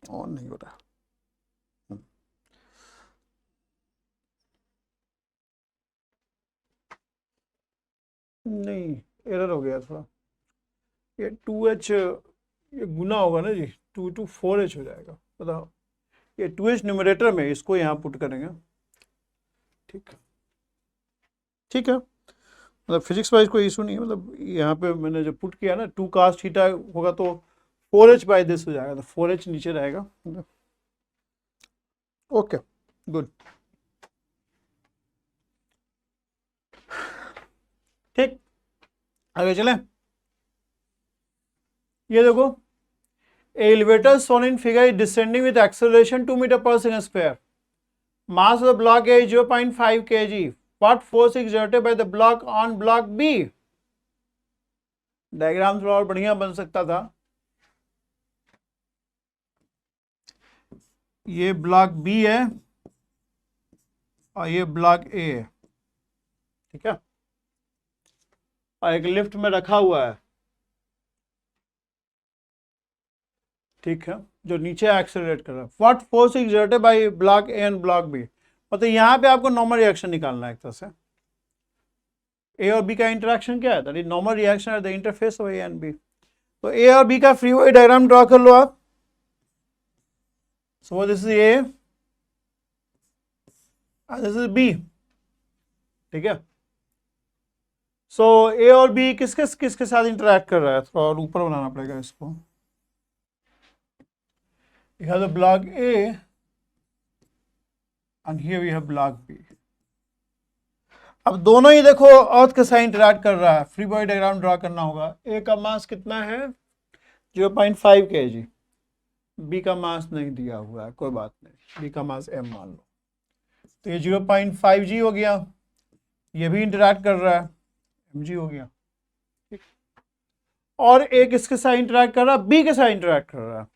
ऑन नहीं हो रहा, नहीं एरर हो गया थोड़ा. ये 2h ये गुना होगा ना जी, 2 to 4h हो जाएगा. बताओ, ये 2h न्यूमरेटर में, इसको यहाँ पुट करेंगे. ठीक ठीक है, मतलब फिजिक्स वाइज कोई इशू नहीं है. मतलब यहाँ पे मैंने जो पुट किया ना 2 cos थीटा होगा तो 4h बाई दिस हो जाएगा, तो 4h नीचे रहेगा. Okay good. ठीक, आगे चलें. ये देखो, elevator shown in figure is descending with acceleration 2 meter per second square. Mass of the block A is 0.5 kg. What force is exerted by the block on block B? Diagram थोड़ा और बढ़िया बन सकता था. ये ब्लॉक B है और ये ब्लॉक A है. ठीक है, और एक लिफ्ट में रखा हुआ है. ठीक है, जो नीचे एक्सेलरेट कर रहा है. What force exerted by block A and block B. मतलब यहाँ पे आपको नॉर्मल रिएक्शन निकालना है एक तरह से. ए और बी का इंटरेक्शन क्या है, that is normal reaction at the interface of A and B. तो ए और बी का फ्री बॉडी डायग्राम ड्रॉ कर लो आप. So this is A and this is B. ठीक है, सो ए और बी किसके साथ इंटरेक्ट कर रहा है, थोड़ा और ऊपर बनाना पड़ेगा इसको. You have the block A and here we have block B. अब दोनों ही देखो अर्थ के साथ इंटरैक्ट कर रहा है, फ्री बॉडी डायग्राम ड्रॉ करना होगा। ए का मास कितना है 0.5 kg, बी का मास नहीं दिया हुआ है, कोई बात नहीं, बी का मास m मान लो, तो ये 0.5 g हो गया, ये भी इंटरैक्ट कर रहा है, mg हो गया, ठीक। और एक इसके साथ इंटरैक्ट कर रहा है, बी के साथ इंटरैक्ट कर रहा है।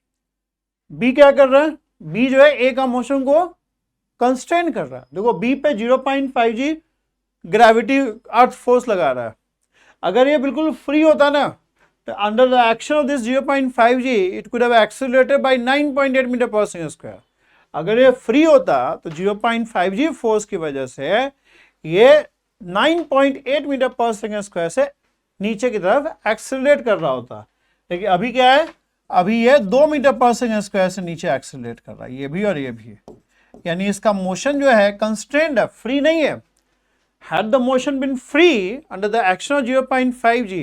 बी क्या कर रहा है, बी जो है ए का मोशन को कंस्ट्रेन कर रहा है। देखो बी पे 0.5 g ग्रेविटी अर्थ फोर्स लगा रहा है। अगर ये बिल्कुल फ्री होता ना, तो under the action of this 0.5 g it could have accelerated by 9.8 metre per second square. अगर ये फ्री होता तो 0.5 g फोर्स की वजह से ये 9.8 मीटर पर सेकंड स्क्वायर से नीचे की तरफ एक्सेलरेट कर रहा होता। लेकिन अभी क्या है, अभी ये 2 मीटर पर सेकंड स्क्वायर से नीचे एक्सेलरेट कर रहा है, ये भी और ये भी, यानी इसका मोशन जो है कंस्ट्रेंड है, फ्री नहीं है। Had the motion been free under the action of 0.5 g,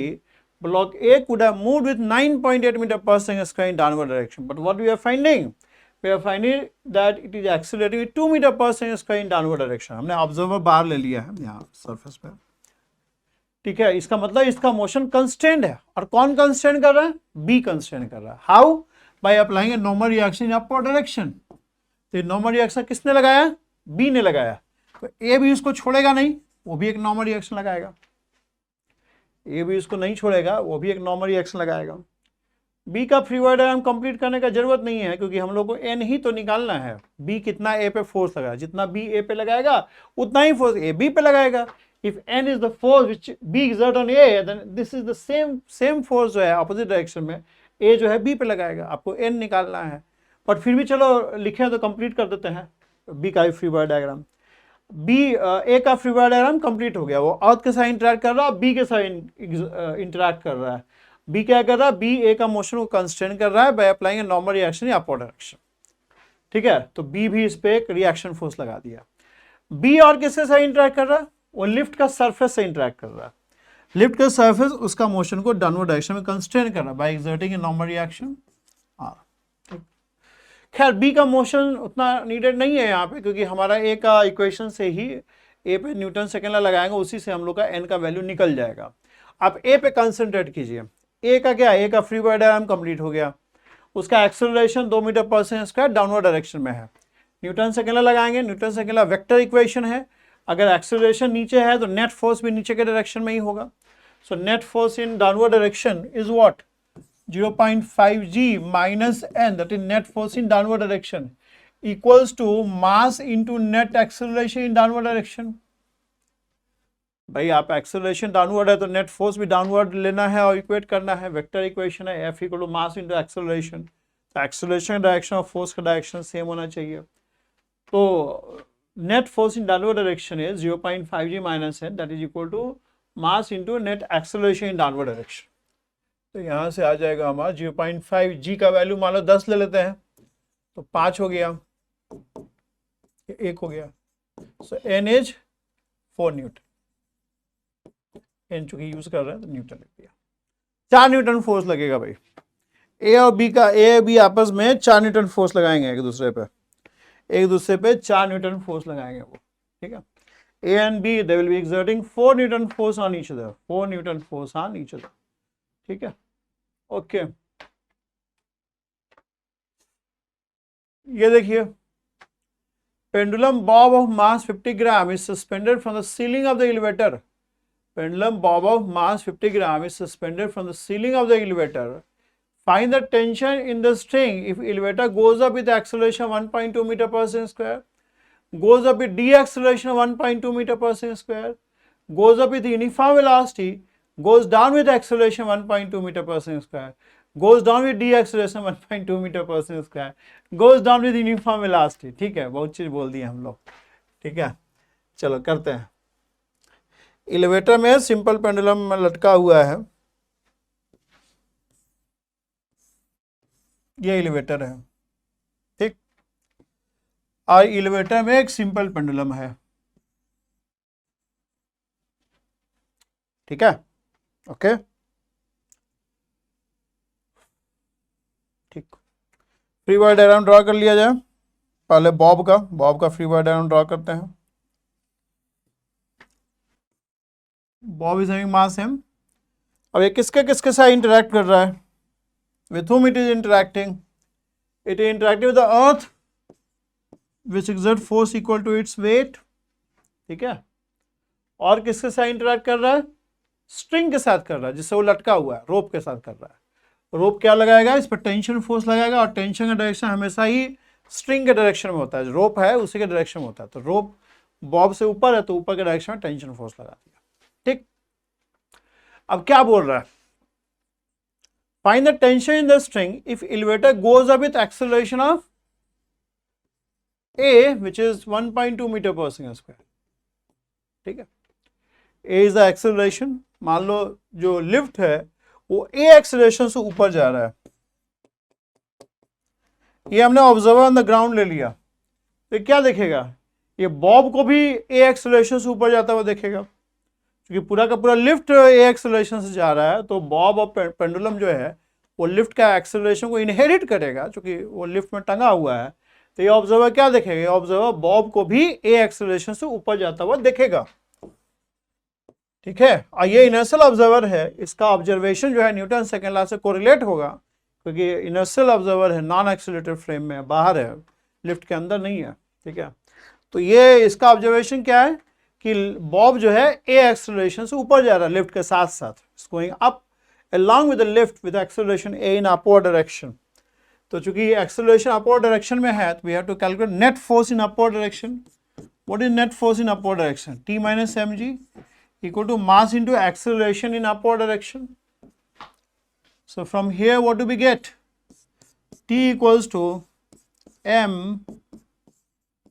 block A could have moved with 9.8 meter per second square in downward direction. But what we are finding? We are finding that it is accelerating with 2 meter per second square in downward direction. हमने observer बार ले लिया है यहाँ surface पे, ठीक है। इसका मतलब इसका मोशन कंस्टेंट है, और कौन कंस्टेंट कर रहा है, बी कंस्टेंट कर रहा है। How? Bye applying a normal reaction in upward direction. तो नॉर्मल रिएक्शन किसने लगाया, बी ने लगाया, तो ए भी उसको छोड़ेगा नहीं, वो भी एक नॉर्मल रिएक्शन लगाएगा। ए भी उसको नहीं छोड़ेगा, वो भी एक नॉर्मल रिएक्शन लगाएगा। बी का फ्री बॉडी डायग्राम कंप्लीट करने का जरूरत नहीं है, क्योंकि हम लोग को एन ही तो निकालना है। बी कितना ए पे फोर्स लगाया, जितना बी ए पे लगाएगा उतना ही फोर्स ए बी पे लगाएगा। If N is the force which B exert on A, then this is the same force जो है अपोजिट डायरेक्शन में ए जो है बी पे लगाएगा। आपको एन निकालना है, बट फिर भी चलो लिखे तो कंप्लीट कर देते हैं बी का फ्री बॉडी डायग्राम। बी ए का फ्री बॉडी डायग्राम कंप्लीट हो गया, वो अर्थ के साथ इंटरैक्ट कर रहा है, बी के साथ इंटरैक्ट कर रहा है। बी क्या कर रहा है, बी ए का मोशन को कंस्ट्रेन कर रहा है bye applying a normal reaction या अपवर्ड डायरेक्शन, ठीक है। तो बी भी इस पे एक रिएक्शन फोर्स लगा दिया। बी और किसके साथ इंटरैक्ट कर रहा है, वो लिफ्ट का सरफेस से इंटरैक्ट कर रहा है। लिफ्ट का सरफेस उसका मोशन को डाउनवर्ड डायरेक्शन में कंस्ट्रेन कर रहा है by exerting a normal reaction R. खैर बी का मोशन उतना नीडेड नहीं है यहाँ पे, क्योंकि हमारा ए का इक्वेशन से ही ए पे न्यूटन सेकेंड ला लगाएंगे, उसी से हम लोग का एन का वैल्यू निकल जाएगा। आप ए पे कंसंट्रेट कीजिए। ए का क्या, ए का फ्री बॉडी डायग्राम कंप्लीट हो गया, उसका acceleration 2 metre per second square downward direction में है। न्यूटन सेकेंड ला लगाएंगे, न्यूटन सेकेंड ला वेक्टर इक्वेशन है। अगर एक्सेलरेशन नीचे है तो नेट फोर्स भी नीचे के डायरेक्शन में ही होगा। सो net force in downward direction is what, 0.5 g minus n, that is net force in downward direction, equals to mass into net acceleration in downward direction। भाई आप एक्सेलरेशन डाउनवर्ड है तो net force भी downward लेना है और equate करना है। वेक्टर इक्वेशन है F equal to mass into acceleration, तो एक्सेलरेशन डायरेक्शन और फोर्स का डायरेक्शन सेम होना चाहिए। तो net force in downward direction is 0.5 g minus n, that is equal to mass into net acceleration in downward direction। तो यहाँ से आ जाएगा हमारा 0.5 g का वैल्यू मान लो 10 ले लेते हैं, तो 5 हो गया, 1 हो गया। सो n इज 4 न्यूटन, n चूंकि यूज कर रहे हैं तो न्यूटन लिख दिया। 4 न्यूटन फोर्स लगेगा भाई। ए और बी का, ए बी आपस में 4 न्यूटन फोर्स लगाएंगे एक दूसरे पे 4 न्यूटन फोर्स लगाएंगे वो, ठीक है। A and B they will be exerting 4 newton force on each other, 4 newton force on each other, ठीक है। ओके ये देखिए, pendulum bob of mass 50 gram is suspended from the ceiling of the elevator. Pendulum bob of mass 50 gram is suspended from the ceiling of the elevator. Find the tension in the string if elevator goes up with acceleration 1.2 metre per second square, goes up with deceleration of 1.2 meter per second square, goes up with uniform velocity, goes down with acceleration 1.2 meter per second square, goes down with deceleration 1.2 meter per second square, goes down with uniform velocity। ठीक है, बहुत चीज बोल दी हम लोग, ठीक है। चलो करते हैं। एलिवेटर में सिंपल पेंडुलम लटका हुआ है, ये एलिवेटर है, ठीक। और एलिवेटर में एक सिंपल पेंडुलम है, ठीक है, ओके, ठीक। फ्री बॉडी डायग्राम ड्रॉ कर लिया जाए। पहले बॉब का फ्री बॉडी डायग्राम ड्रॉ करते हैं। Bob is having mass m। अब ये किसके साथ इंटरेक्ट कर रहा है? With whom it is interacting? It is interacting with the earth which exert force equal to its weight। ठीक है, और किसके साथ इंटरेक्ट कर रहा है? स्ट्रिंग के साथ कर रहा है, जिससे वो लटका हुआ है, रोप के साथ कर रहा है। रोप क्या लगाएगा? इस पर टेंशन फोर्स लगाएगा, और टेंशन का डायरेक्शन हमेशा ही स्ट्रिंग के डायरेक्शन में होता है। रोप है उसी के डायरेक्शन में होता है, तो रोप बॉब से ऊपर है तो ऊपर के डायरेक्शन में टेंशन फोर्स लगा दिया। ठीक, अब क्या बोल रहा है? Find the tension in the string if elevator goes up with acceleration of a which is 1.2 metre per second square. ठीक है, ए इज द एक्सेलरेशन। मान लो जो लिफ्ट है वो ए एक्सेलरेशन से ऊपर जा रहा है। ये हमने ऑब्जर्वर ऑन द ग्राउंड ले लिया, तो क्या देखेगा? ये बॉब को भी ए एक्सेलरेशन से ऊपर जाता हुआ देखेगा, क्योंकि पूरा का पूरा लिफ्ट ए एक्सेलरेशन से जा रहा है। तो बॉब और पेंडुलम जो है वो लिफ्ट का एक्सेलरेशन को इनहेरिट करेगा, क्योंकि वो लिफ्ट में टंगा हुआ है। तो ये ऑब्जर्वर क्या देखेगा? ये ऑब्जर्वर बॉब को भी ए एक्सेलरेशन से ऊपर जाता हुआ देखेगा। ठीक है, और ये इनर्शियल ऑब्जर्वर है, इसका ऑब्जर्वेशन जो है न्यूटन सेकेंड लॉ से कोरिलेट होगा, क्योंकि इनर्शियल ऑब्जर्वर है, नॉन एक्सेलरेटेड फ्रेम में, बाहर है, लिफ्ट के अंदर नहीं है। ठीक है, तो ये इसका ऑब्जर्वेशन क्या है कि बॉब जो है ए एक्सेलरेशन से ऊपर जा रहा है लिफ्ट के साथ साथ, going up along with the lift with acceleration a in upward direction। तो चूंकि एक्सेलरेशन अपवर्ड डायरेक्शन में है, तो we have to calculate net force in upward direction. What is net force in upward direction? t minus mg equal to mass into acceleration in upward direction। So from here what do we get? t equals to m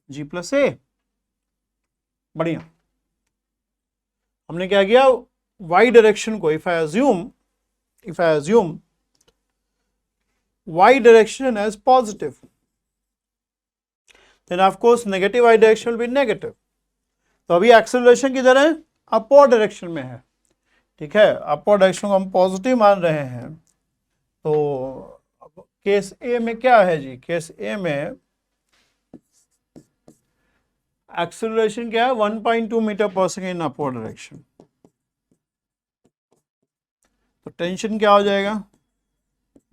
g plus a। बढ़िया, हमने क्या किया? y direction को if I assume y direction as positive, then of course negative y direction will be negative। तो अभी acceleration किधर है? Upward direction में है। ठीक है, अपवर्ड डायरेक्शन को हम पॉजिटिव मान रहे हैं। तो केस ए में क्या है जी? केस ए में एक्सेलरेशन क्या है? 1.2 मीटर पर सेकेंड इन अपवर्ड डायरेक्शन। तो टेंशन क्या हो जाएगा?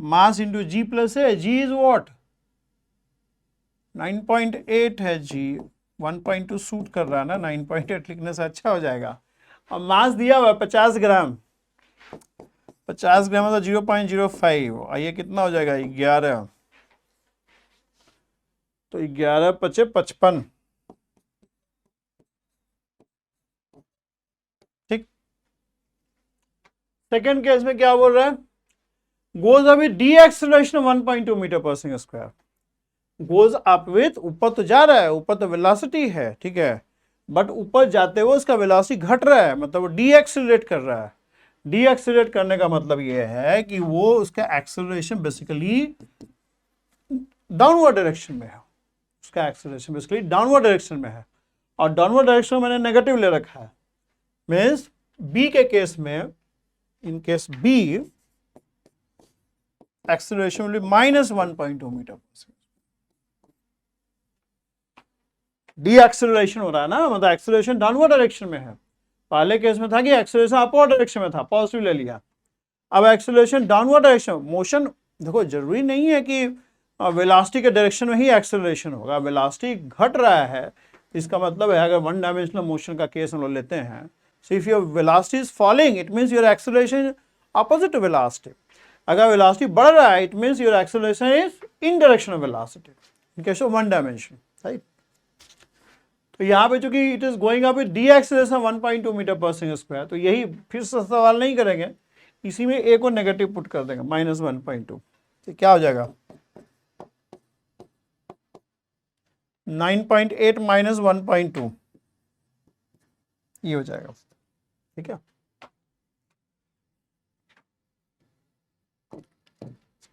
Mass into g plus a. G is what? 9.8 है जी, 1.2 सूट कर रहा है ना, 9.8 लिखने से अच्छा हो जाएगा। और मास दिया हुआ है 50 ग्राम, 50 ग्राम मतलब 0.05, और ये कितना हो जाएगा? 11। तो 11 पचे 55। ठीक, सेकेंड केस में क्या बोल रहा है? Goes up with the acceleration 1.2 metre per second square. Goes up with, ऊपर तो जा रहा है, ऊपर तो वेलोसिटी है, ठीक है, बट ऊपर जाते हुए उसका वेलोसिटी घट रहा है, मतलब वो डी एक्सेलरेट कर रहा है। डी एक्सेलरेट करने का मतलब ये है कि वो उसका एक्सेलरेशन बेसिकली डाउनवर्ड डायरेक्शन में है। उसका एक्सेलरेशन बेसिकली डाउनवर्ड डायरेक्शन में है, और डाउनवर्ड डायरेक्शन में मैंने नेगेटिव ले रखा है। मीन्स बी के केस में, in case B, acceleration will be -1.2 metre per second. Deceleration हो रहा है ना, मतलब एक्सेलरेशन डाउनवर्ड डायरेक्शन में है। पहले केस में था कि एक्सेलरेशन अपवर्ड डायरेक्शन में था, पॉजिटिव ले लिया। अब एक्सेलरेशन डाउनवर्ड डायरेक्शन, मोशन देखो जरूरी नहीं है कि वेलोसिटी के डायरेक्शन में ही एक्सेलरेशन होगा। वेलोसिटी घट रहा है, इसका मतलब है अगर वन डायमेंशनल मोशन का केस हम लोग लेते हैं, so if your velocity is falling it means your acceleration opposite to velocity. अगर वेलोसिटी बढ़ रहा है it means your acceleration is in direction of velocity in case of one dimension, right. तो यहाँ पे चूंकि it is going up with D acceleration 1.2 metre per second square, तो यही फिर से सवाल नहीं करेंगे, इसी में ए को नेगेटिव पुट कर देंगे, -1.2। तो क्या हो जाएगा? 9.8 माइनस 1.2, ये हो जाएगा। ठीक है,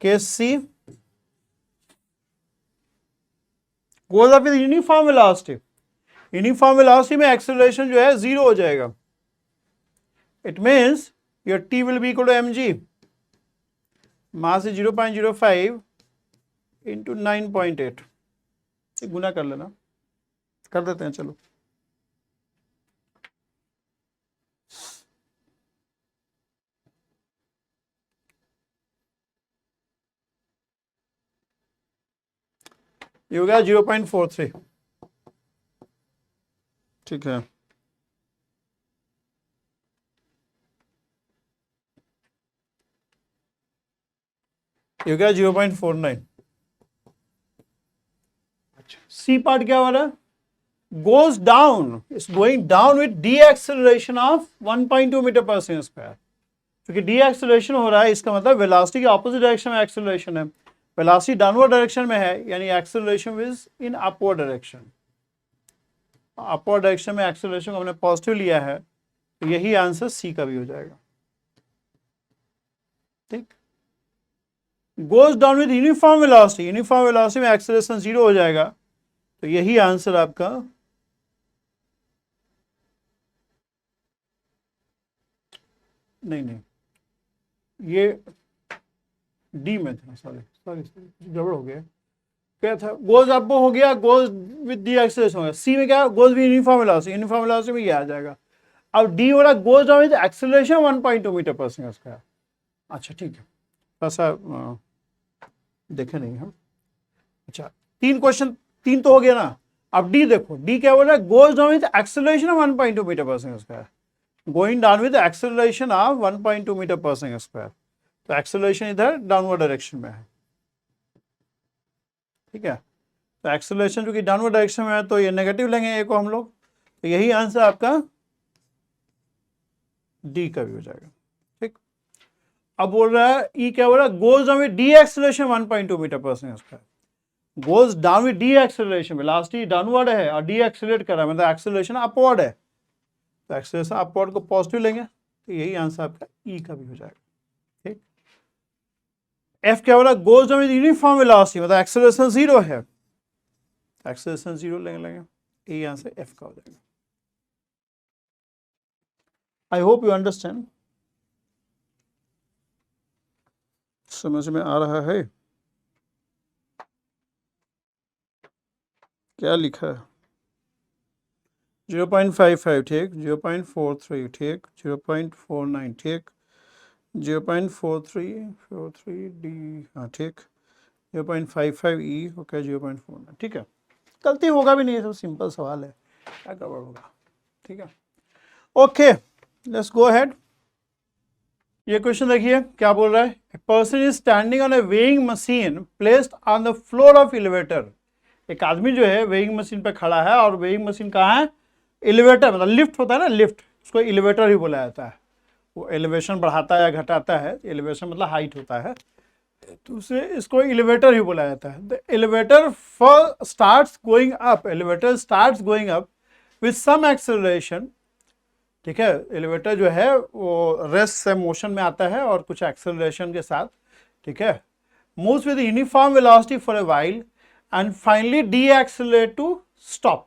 case C, goes up with uniform velocity. Uniform velocity में एक्सेलरेशन जो है 0 हो जाएगा। It means your T will be equal to mg, mass is 0.05 into 9.8। गुना कर लेना, कर देते हैं चलो। ये हो गया 0.43, ठीक है। ये हो गया 0.49। सी पार्ट क्या हो रहा है, goes down, it's going down with deceleration of 1.2 metre per second square. क्योंकि डीएक्सेलरेशन हो रहा है, इसका मतलब वेलोसिटी के ऑपोजिट डायरेक्शन में एक्सेलरेशन है, वेलोसिटी डाउनवर्ड डायरेक्शन में है, यानी acceleration is in upward direction. Upward direction में एक्सेलरेशन को हमने पॉजिटिव लिया है, तो यही आंसर सी का भी हो जाएगा, ठीक। Goes down with uniform velocity, uniform velocity में एक्सेलरेशन 0 हो जाएगा, तो यही आंसर आपका नहीं, ये डी में था, सॉरी गड़बड़ हो गया। क्या था, गोज अप हो गया, गोज विद दी एक्सेलरेशन हो गया। सी में क्या, goes with uniform velocity, uniform velocity में ये आ जाएगा। अब डी हो रहा goes down with acceleration 1.2 metre per second square. अच्छा ठीक है, ऐसा देखे नहीं हम। अच्छा 3 क्वेश्चन, 3 तो हो गया ना। अब डी देखो, डी क्या बोल रहा है, goes down with acceleration of 1.2 metre per second square, going down with acceleration of 1.2 metre per second square. तो एक्सेलरेशन इधर डाउनवर्ड डायरेक्शन में है, ठीक है। तो एक्सेलरेशन जो कि डाउनवर्ड डायरेक्शन में है, तो ये नेगेटिव लेंगे ए को हम लोग, तो यही आंसर आपका डी का भी हो जाएगा, ठीक। अब बोल रहा है ई क्या बोल रहा है, goes down with D acceleration 1.2 metre per second square, goes down with D acceleration, velocity downward है और डी एक्सेलरेट कर रहा है, मतलब एक्सेलरेशन अपवर्ड है, तो एक्सेलरेशन अपवर्ड को पॉजिटिव लेंगे, तो यही आंसर आपका ई का भी हो जाएगा, ठीक। एफ क्या बोला, goes down with uniform velocity, मतलब एक्सेलरेशन 0 है, एक्सेलरेशन 0 लेंगे, यही आंसर एफ का हो जाएगा। आई होप यू अंडरस्टैंड, समझ में आ रहा है क्या लिखा है। 0.55 ठीक, 0.43 ठीक, 0.49 ठीक, 0.43 डी, हाँ ठीक, 0.55 ई ओके, 0.49 ठीक है। गलती होगा भी नहीं, सब सिंपल सवाल है, क्या गड़बड़ होगा, ठीक है। Okay let's go ahead. ये क्वेश्चन देखिए क्या बोल रहा है, a person is standing on A weighing machine placed on the floor of elevator. एक आदमी जो है वेइंग मशीन पे खड़ा है, और वेइंग मशीन कहाँ है, एलिवेटर, मतलब लिफ्ट होता है ना, लिफ्ट, उसको एलिवेटर ही बोला जाता है। वो एलिवेशन बढ़ाता है या घटाता है, एलिवेशन मतलब हाइट होता है, तो उसे इसको एलिवेटर ही बोला जाता है। The elevator starts going up, elevator starts going up with some acceleration, ठीक है। एलिवेटर जो है वो रेस्ट से मोशन में आता है और कुछ एक्सेलरेशन के साथ, ठीक है। Moves with uniform velocity for a while and finally decelerate to stop.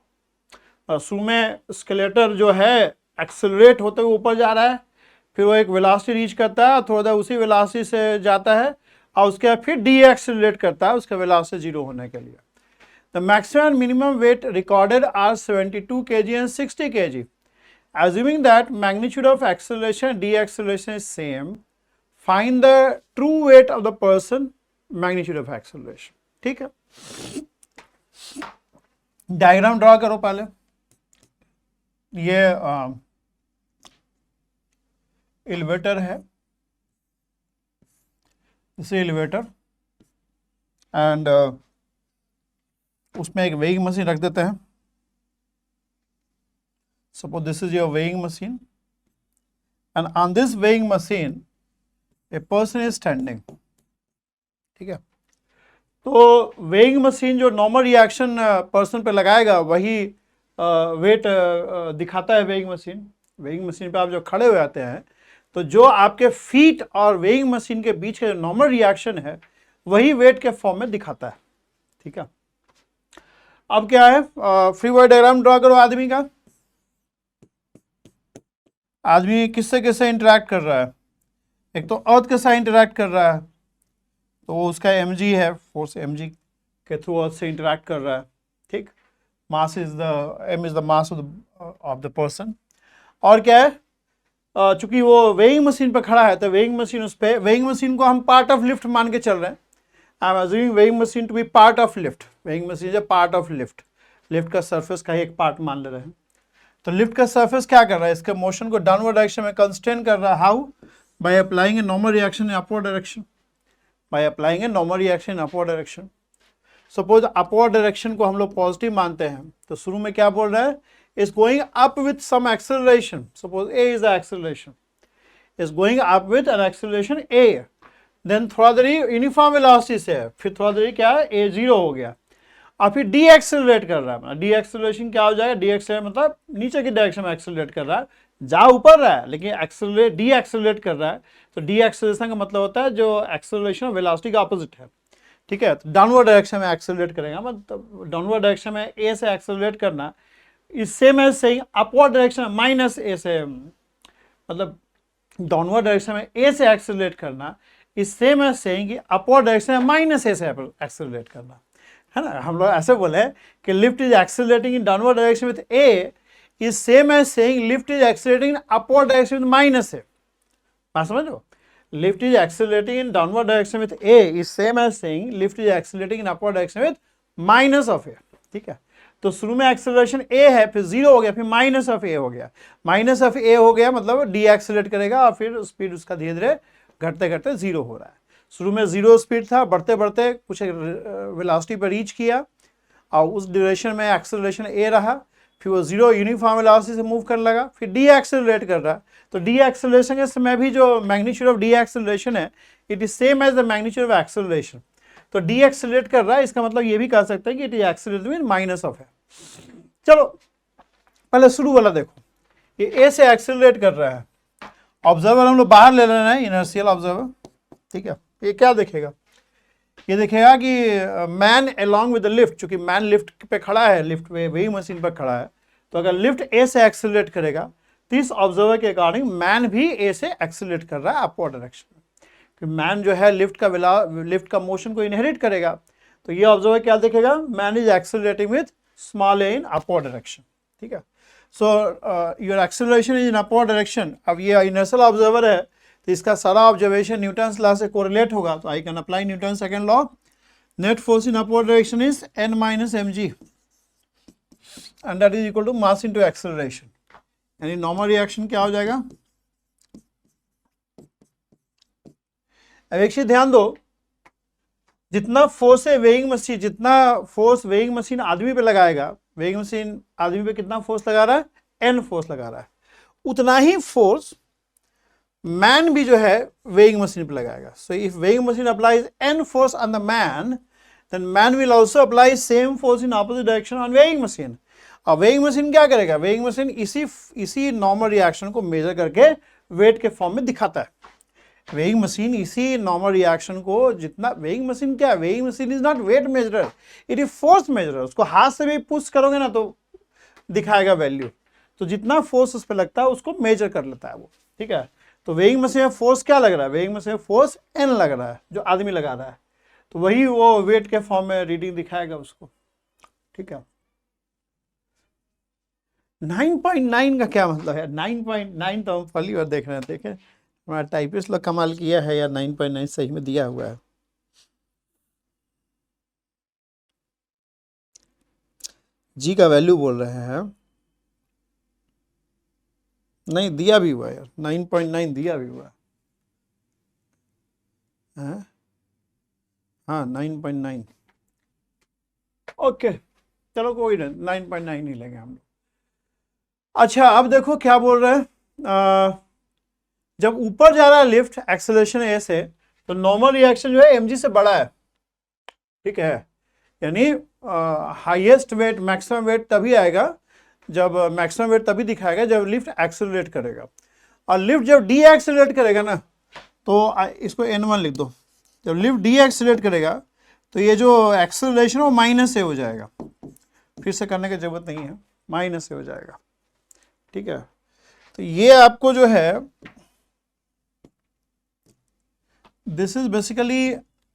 शुरू में स्केलेटर जो है एक्सेलरेट होते हुए ऊपर जा रहा है, फिर वो एक वेलोसिटी रीच करता है, थोड़ा देर उसी वेलोसिटी से जाता है, और उसके बाद फिर डीएक्सेलरेट करता है उसका वेलोसिटी 0 होने के लिए। The maximum and minimum weight recorded are 72 kg and 60 kg. Assuming that magnitude of acceleration and deceleration is same, find the true weight of the person, magnitude of acceleration. ठीक है, diagram draw करो पहले। ये elevator है, इसे elevator, and उसमें एक weighing machine रख देते हैं। Suppose this is your weighing machine, and on this weighing machine a person is standing, ठीक है। तो weighing machine जो नॉर्मल रिएक्शन पर्सन पे लगाएगा वही वेट दिखाता है weighing machine। weighing machine पे आप जो खड़े हो जाते हैं, तो जो आपके फीट और weighing machine के बीच का जो नॉर्मल रिएक्शन है वही वेट के फॉर्म में दिखाता है, ठीक है। अब क्या है, फ्री बॉडी डायग्राम ड्रॉ करो आदमी का। आदमी किससे किससे इंटरेक्ट कर रहा है, एक तो अर्थ के साथ इंटरेक्ट कर रहा है, तो वो उसका mg है, फोर्स mg के थ्रू अर्थ से इंटरेक्ट कर रहा है, ठीक, mass is the M is the mass of the person. और क्या है, चूंकि वो वेइंग मशीन पर खड़ा है तो वेइंग मशीन उस पर, वेइंग मशीन को हम पार्ट ऑफ लिफ्ट मान के चल रहे हैं। I am assuming weighing machine to be part of lift, weighing machine is a part of lift, lift का सरफेस का ही एक पार्ट मान ले रहे हैं। तो लिफ्ट का सरफेस क्या कर रहा है, इसके मोशन को डाउनवर्ड डायरेक्शन में कंस्ट्रेन कर रहा है। How, bye applying a normal reaction in upward direction, bye applying a normal reaction in upward direction. Suppose upward direction को हम लोग पॉजिटिव मानते हैं, तो शुरू में क्या बोल रहा है, is going up with some acceleration, suppose a is the acceleration, is going up with an acceleration a, then थोड़ा देरी यूनिफॉर्म वेलोसिटी से है, फिर थोड़ा देरी क्या है, ए जीरो हो गया, और फिर डी एक्सेलरेट कर रहा है। डी एक्सेलरेशन क्या हो जाएगा, डी एक्सेलरेट मतलब नीचे की डायरेक्शन में एक्सेलरेट कर रहा है, जा ऊपर रहा है लेकिन एक्सेलरेट, डी एक्सेलरेट कर रहा है। तो डी एक्सेलरेशन का मतलब होता है जो एक्सेलरेशन वेलोसिटी का ऑपोजिट है, ठीक है। तो डाउनवर्ड डायरेक्शन में एक्सेलरेट करेगा, मतलब डाउनवर्ड डायरेक्शन में ए से एक्सेलरेट करना, is same as saying upward direction में माइनस ए से, मतलब डाउनवर्ड डायरेक्शन में ए से एक्सेलरेट करना, इस सेम एज सेइंग कि अपवर्ड डायरेक्शन में माइनस ए से एक्सेलरेट करना, है ना। हम लोग ऐसे बोले कि lift is accelerating in downward direction with A is same as saying lift is accelerating in upward direction with minus A. बात समझो, lift is accelerating in downward direction with A is same as saying lift is accelerating in upward direction with minus of A, ठीक है। तो शुरू में acceleration ए है, फिर zero हो गया, फिर माइनस ऑफ ए हो गया, माइनस ऑफ ए हो गया मतलब डी एक्सेलरेट करेगा और फिर स्पीड उसका धीरे धीरे घटते घटते जीरो हो रहा है। शुरू में जीरो स्पीड था, बढ़ते बढ़ते कुछ वेलोसिटी पर रीच किया और उस ड्यूरेशन में एक्सेलरेशन ए रहा, फिर वो जीरो यूनिफॉर्म वेलोसिटी से मूव करने लगा, फिर डी एक्सेलरेट कर रहा है। तो डी एक्सेलरेशन के समय भी जो मैग्नीट्यूड ऑफ डी एक्सेलरेशन है it is same as the magnitude of acceleration. तो डी एक्सेलरेट कर रहा है, इसका मतलब ये भी कह सकते हैं कि it is accelerating mean minus of है। चलो पहले शुरू वाला देखो, ये ए से एक्सेलरेट कर रहा है, ऑब्जर्वर हम लोग बाहर ले लेना है, इनर्शियल ऑब्जर्वर, ठीक है। ये क्या देखेगा, ये देखेगा कि man along with the lift, चूंकि मैन लिफ्ट पे खड़ा है, लिफ्ट पे वही मशीन पर खड़ा है, तो अगर लिफ्ट ए से एक्सेलरेट करेगा तो इस ऑब्जर्वर के अकॉर्डिंग मैन भी ए से एक्सेलरेट कर रहा है अपवर्ड डायरेक्शन में, क्योंकि मैन जो है लिफ्ट का मोशन को इनहेरिट करेगा। तो ये ऑब्जर्वर क्या देखेगा, man is accelerating with small a in upward direction, ठीक है। So your acceleration is in upward direction. अब ये इनर्शियल ऑब्जर्वर है तो इसका सारा ऑब्जर्वेशन न्यूटन्स लॉ से कोरिलेट होगा, तो I can apply Newton second law, net force in upward direction is n minus M g and that is equal to mass into acceleration, यानी नॉर्मल रिएक्शन क्या हो जाएगा। अब एक चीज ध्यान दो, जितना फोर्स है वेइंग मशीन, जितना फोर्स वेइंग मशीन आदमी पे लगाएगा, वेइंग मशीन आदमी पे कितना फोर्स लगा रहा है, n फोर्स लगा रहा है, उतना ही फोर्स मैन भी जो है वेइंग मशीन पे लगाएगा। So if weighing machine applies n force on the man, then man will also apply same force in opposite direction on weighing machine. और वेइंग मशीन क्या करेगा, वेइंग मशीन इसी normal reaction को measure करके weight के form में दिखाता है। वेइंग मशीन इसी नॉर्मल रिएक्शन को, जितना वेइंग मशीन क्या है, weighing machine is not weight measurer, it is force measurer. उसको हाथ से भी पुश करोगे ना तो दिखाएगा वैल्यू, तो जितना फोर्स उस पर लगता है उसको मेजर कर लेता है वो, ठीक है। तो वेइंग मशीन में फोर्स क्या लग रहा है, वेइंग मशीन में फोर्स n लग रहा है जो आदमी लगा रहा है, तो वही वो वेट के फॉर्म में रीडिंग दिखाएगा उसको, ठीक है। 9.9 का क्या मतलब है, 9.9 तो हम पहली बार देख रहे हैं, देखें हमारा टाइपिस्ट लोग कमाल किया है या 9.9 सही में दिया हुआ है। जी का वैल्यू बोल रहे हैं, नहीं दिया भी हुआ है यार, 9.9 दिया भी हुआ है, हाँ 9.9, ओके चलो कोई नहीं, 9.9 ही लेंगे हम लोग। अच्छा अब देखो क्या बोल रहे हैं, जब ऊपर जा रहा है लिफ्ट एक्सेलरेशन ए से, तो नॉर्मल रिएक्शन जो है mg से बड़ा है, ठीक है। यानी हाईएस्ट वेट, मैक्सिमम वेट तभी आएगा जब, मैक्सिमम वेट तभी दिखाएगा जब लिफ्ट एक्सेलरेट करेगा। और लिफ्ट जब डी एक्सेलरेट करेगा ना, तो इसको n1 लिख दो, जब लिफ्ट डी एक्सेलरेट करेगा तो ये जो एक्सेलरेशन वो माइनस से हो जाएगा, फिर से करने की जरूरत नहीं है, माइनस से हो जाएगा, ठीक है। तो ये आपको जो है, this is basically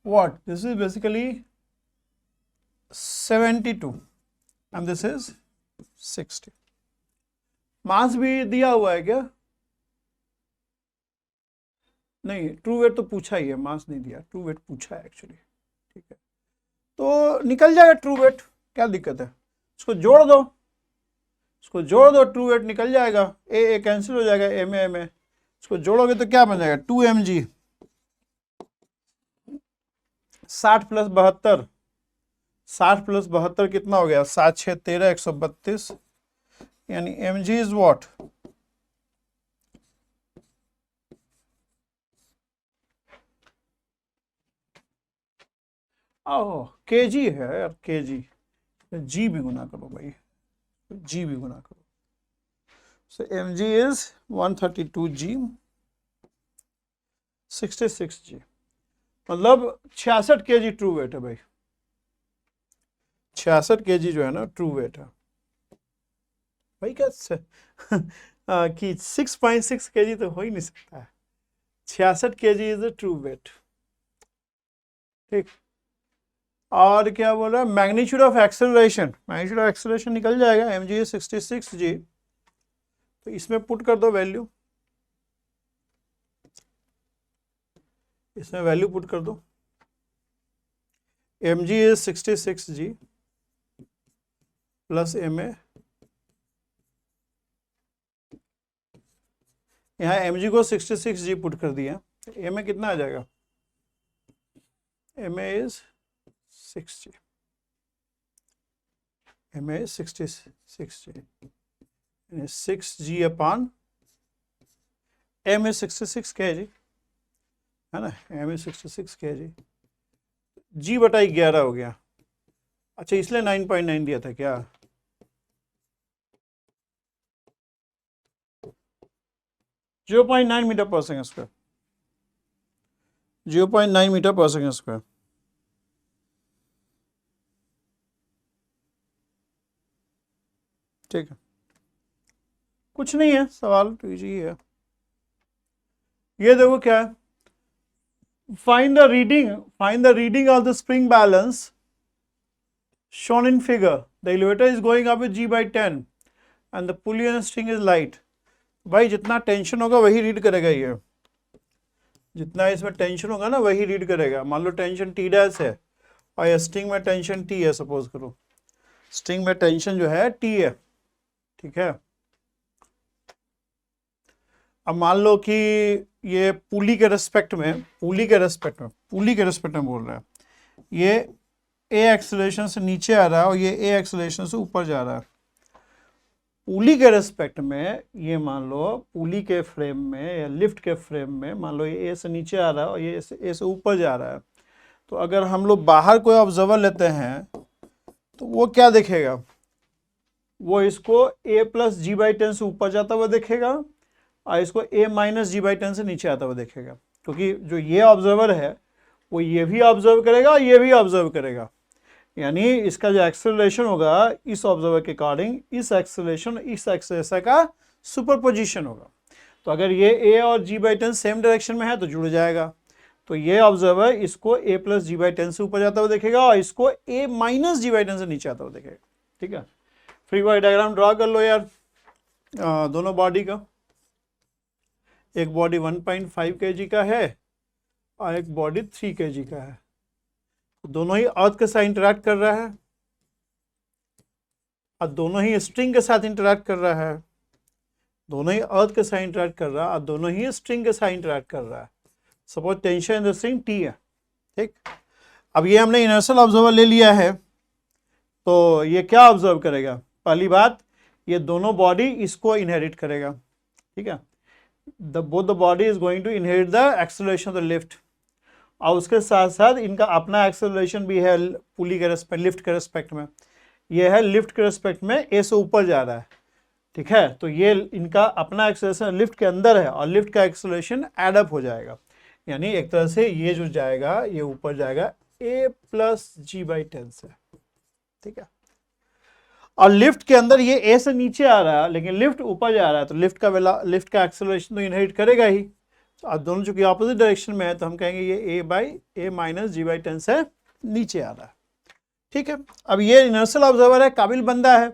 what, this is basically 72, and this is 60। मास भी दिया हुआ है क्या? नहीं, ट्रू वेट तो पूछा ही है, मास नहीं दिया, ट्रू वेट पूछा है एक्चुअली। ठीक है, तो निकल जाएगा ट्रू वेट, क्या दिक्कत है? इसको जोड़ दो, इसको जोड़ दो, ट्रू वेट निकल जाएगा, ए कैंसिल हो जाएगा, एम ए इसको जोड़ोगे तो क्या बन जाएगा? 2mg 60 + 72, 60 + 72 कितना हो गया? 7 6 13 132, यानी mg is what? Oh kg है यार, kg, जी भी गुना करो भाई, जी भी गुना करो। सो mg इज 132g 66g, मतलब 66 kg ट्रू वेट है भाई, 66 kg जो है ना ट्रू वेट है भाई। क्या कि 6.6 kg तो हो ही नहीं सकता है, 66 kg is a true weight. ठीक, और क्या बोला? Magnitude of acceleration, magnitude of acceleration निकल जाएगा, mg 66g, तो इसमें पुट कर दो वैल्यू, इसमें वैल्यू पुट कर दो, mg is 66g plus ma, यहाँ mg को 66g पुट कर दिया, ma कितना आ जाएगा? ma is 60, ma is 66g, 6g upon m is 66 kg, है ना, m is 66 kg, g बटा 11 हो गया। अच्छा, इसलिए 9.9 दिया था क्या? जीरो 0.9 मीटर पर सेकेंड स्क्वायर, 0.9 मीटर पर सेकेंड स्क्वायर। ठीक है, कुछ नहीं है, सवाल तो इजी है। ये देखो क्या है, find the reading of the spring balance shown in figure. The elevator is going up with g/10 and the pulley and string is light. भाई जितना टेंशन होगा वही रीड करेगा, ये जितना इसमें टेंशन होगा ना वही रीड करेगा। मान लो टेंशन T' है और स्ट्रिंग में टेंशन T है, सपोज करो स्ट्रिंग में टेंशन जो है T है, ठीक है। अब मान लो कि ये पुली के रेस्पेक्ट में बोल रहा है, ये ए एक्सेलरेशन से नीचे आ रहा है और ये ए एक्सेलरेशन से ऊपर जा रहा है। पुली के रेस्पेक्ट में ये मान लो पुली के फ्रेम में या लिफ्ट के फ्रेम में मान लो ये ए से नीचे आ रहा है और ये ए से ऊपर जा रहा है। तो अगर हम लोग बाहर कोई ऑब्जर्वर लेते हैं तो वो क्या देखेगा? वो इसको a + g/10 से ऊपर जाता हुआ देखेगा और इसको a - g/10 से नीचे आता हुआ देखेगा, क्योंकि जो ये ऑब्जर्वर है वो ये भी ऑब्जर्व करेगा और ये भी ऑब्जर्व करेगा। यानी इसका जो एक्सेलरेशन होगा इस ऑब्जर्वर के अकॉर्डिंग इस एक्सेलरेशन का सुपरपोजिशन होगा। तो अगर ये a और g/10 सेम डायरेक्शन में है तो जुड़ जाएगा। तो ये ऑब्जर्वर इसको a + g/10 से ऊपर जाता हुआ देखेगा और इसको a - g/10 से नीचे आता हुआ देखेगा। ठीक है, फ्री बॉडी डायग्राम ड्रॉ कर लो यार दोनों बॉडी का। एक बॉडी 1.5 kg का है और एक बॉडी 3 kg का है। दोनों ही अर्थ के साथ इंटरैक्ट कर रहा है और दोनों ही स्ट्रिंग के साथ इंटरैक्ट कर रहा है। दोनों ही अर्थ के साथ इंटरैक्ट कर रहा है और दोनों ही स्ट्रिंग के साथ इंटरैक्ट कर रहा है। Suppose tension in the string T है। ठीक, अब ये हमने इनर्शियल ऑब्जर्वर ले लिया है तो ये क्या ऑब्जर्व करेगा? पहली बात, ये दोनों बॉडी इसको इनहेरिट करेगा। ठीक है, both the body is going to inherit the acceleration of the lift और उसके साथ साथ इनका अपना एक्सेलरेशन भी है पुली के रेस्पेक्ट, लिफ्ट के रेस्पेक्ट में। ये है लिफ्ट के रेस्पेक्ट में ए से ऊपर जा रहा है। ठीक है, तो ये इनका अपना एक्सेलरेशन लिफ्ट के अंदर है और लिफ्ट का एक्सेलरेशन एड अप हो जाएगा। यानी एक तरह से ये जो जाएगा ये ऊपर जाएगा a + g/10 से। ठीक है, और लिफ्ट के अंदर ये ए से नीचे आ रहा है लेकिन लिफ्ट ऊपर जा रहा है तो लिफ्ट का एक्सेलरेशन तो इनहेरिट करेगा ही। तो अब दोनों चूंकि ऑपोजिट डायरेक्शन में है तो हम कहेंगे ये a - g/10 से नीचे आ रहा है। ठीक है, अब ये इनर्शियल ऑब्जर्वर है, काबिल बंदा है,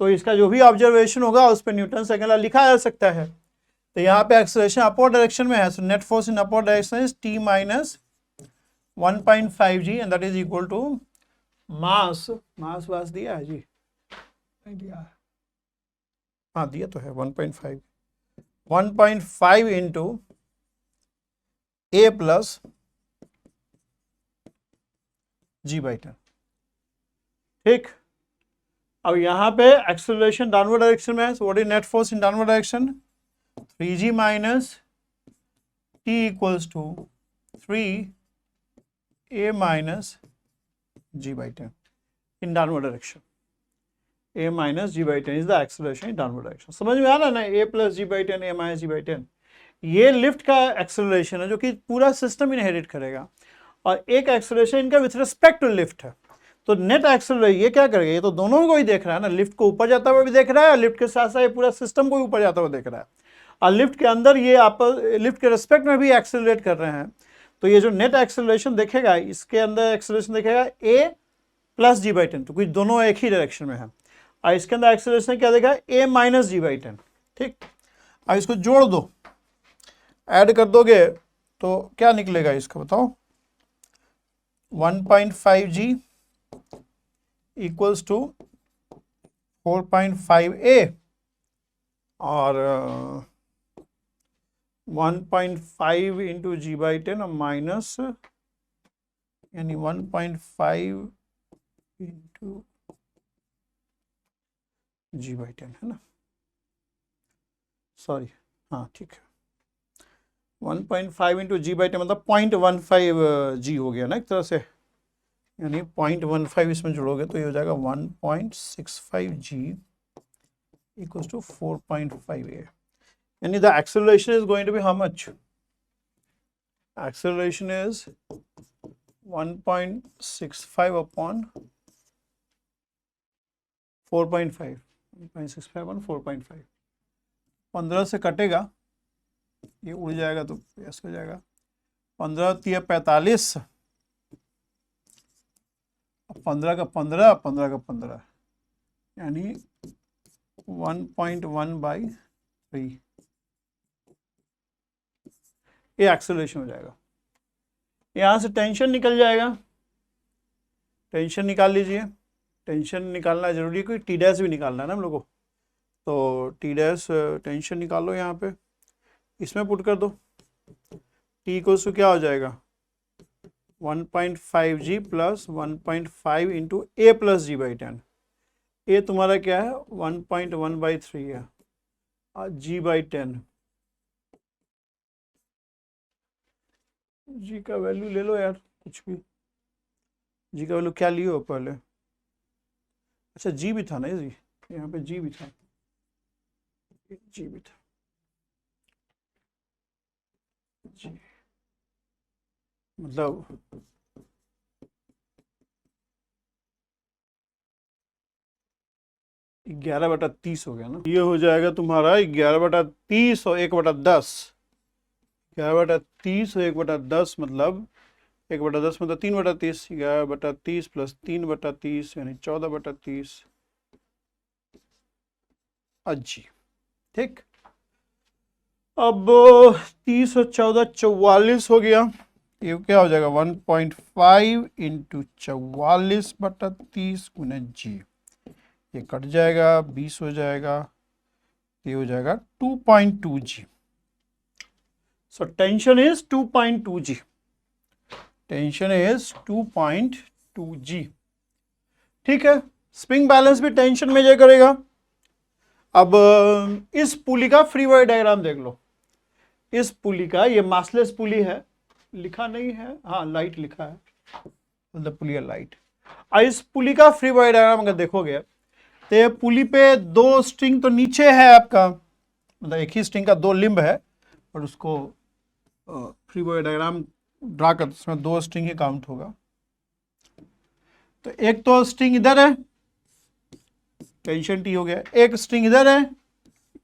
तो इसका जो भी ऑब्जर्वेशन होगा उस पर न्यूटन सेकंड लॉ लिखा जा सकता है। तो यहाँ पे एक्सेलरेशन अपवर्ड डायरेक्शन में है, so net force in upward direction is t minus 1.5g and that is equal to mass वास दिया है जी, नहीं दिया है, हाँ दिया तो है 1.5 इंटू a प्लस g/10। ठीक, अब यहाँ पे एक्सेलरेशन डाउनवर्ड डायरेक्शन में है, so what is net force in downward direction, 3g minus t equals to 3a minus g/10 in downward direction. a minus g/10 is the acceleration in downward direction. समझ में आ रहा है ना, a plus g/10 a minus g/10, ये lift का acceleration है जो कि पूरा सिस्टम इनहेरिट करेगा, और एक एक्सेलरेशन इनका विथ रिस्पेक्ट टू लिफ्ट है। तो नेट एक्सेलरेशन ये क्या करेगा, ये तो दोनों को ही देख रहा है ना, लिफ्ट को ऊपर जाता हुआ भी देख रहा है, लिफ्ट के साथ साथ ये पूरा सिस्टम को भी ऊपर जाता हुआ देख रहा है, और लिफ्ट के अंदर ये आप लिफ्ट के रिस्पेक्ट में भी एक्सेलरेट कर रहे हैं। तो ये जो नेट एक्सेलरेशन देखेगा, इसके अंदर एक्सेलरेशन देखेगा a प्लस g/10, तो कुछ दोनों एक ही डायरेक्शन में है, और इसके अंदर एक्सेलरेशन क्या देगा, a माइनस g/10। ठीक, अब इसको जोड़ दो, ऐड कर दोगे तो क्या निकलेगा इसका बताओ, 1.5g इक्वल्स टू 4.5a और 1.5 इंटू g/10 माइनस यानी 1.5 इंटू g/10 है ना, सॉरी हाँ ठीक है, 1.5 इंटू g/10 मतलब 0.15 g हो गया ना एक तरह से, यानी 0.15 इसमें जोड़ोगे तो ये हो जाएगा 1.65 g इक्वल्स टू 4.5a, यानी the acceleration is going to be how much, acceleration is 1.65 upon 4.5, 1.65 upon 4.5, 15 से कटेगा, ये उड़ जाएगा तो ऐसा हो जाएगा, 15 × 45, 15 का 15, 15 का 15, यानी 1.1/3 ये एक्सेलरेशन हो जाएगा। यहाँ से टेंशन निकल जाएगा, टेंशन निकाल लीजिए, टेंशन निकालना जरूरी है, कोई टी डैश भी निकालना है ना हम लोग को, तो टी डैश टेंशन निकालो, यहाँ पे इसमें पुट कर दो, टी इक्वल्स टू क्या हो जाएगा 1.5g प्लस 1.5 इंटू ए प्लस g/10, ए तुम्हारा क्या है 1.1/3 है, और g/10, जी का वैल्यू ले लो यार, कुछ भी, जी का वैल्यू क्या लिए हो पहले, अच्छा जी भी था ना जी, यहाँ पे जी भी था, जी भी था जी, मतलब 11/30 हो गया ना, ये हो जाएगा तुम्हारा 11/30 और 1/10, 11/30 और 1/10 मतलब 1/10 मतलब 3/30, 11/30 प्लस 3/30 यानी 14/30 जी। ठीक, अब 30 और 14 44 हो गया, ये क्या हो जाएगा 1.5 इंटू 44/30 गुना जी, ये कट जाएगा 20 हो जाएगा, ये हो जाएगा 2.2 g. So tension is 2.2 g, tension is 2.2 g. ठीक है, स्प्रिंग बैलेंस भी टेंशन मेजर करेगा। अब इस पुली का फ्री बॉडी डायग्राम देख लो, इस पुली का, ये मासलेस पुली है, लिखा नहीं है, हाँ लाइट लिखा है, मतलब पुली है लाइट। इस पुली का फ्री बॉडी डायग्राम अगर देखोगे तो ये पुली पे दो स्ट्रिंग तो नीचे है आपका, मतलब एक ही स्ट्रिंग का दो लिंब है, और उसको फ्री बॉडी डायग्राम ड्रा कर, उसमें दो स्ट्रिंग ही काउंट होगा। तो एक तो स्ट्रिंग इधर है, टेंशन टी हो गया, एक स्ट्रिंग इधर है,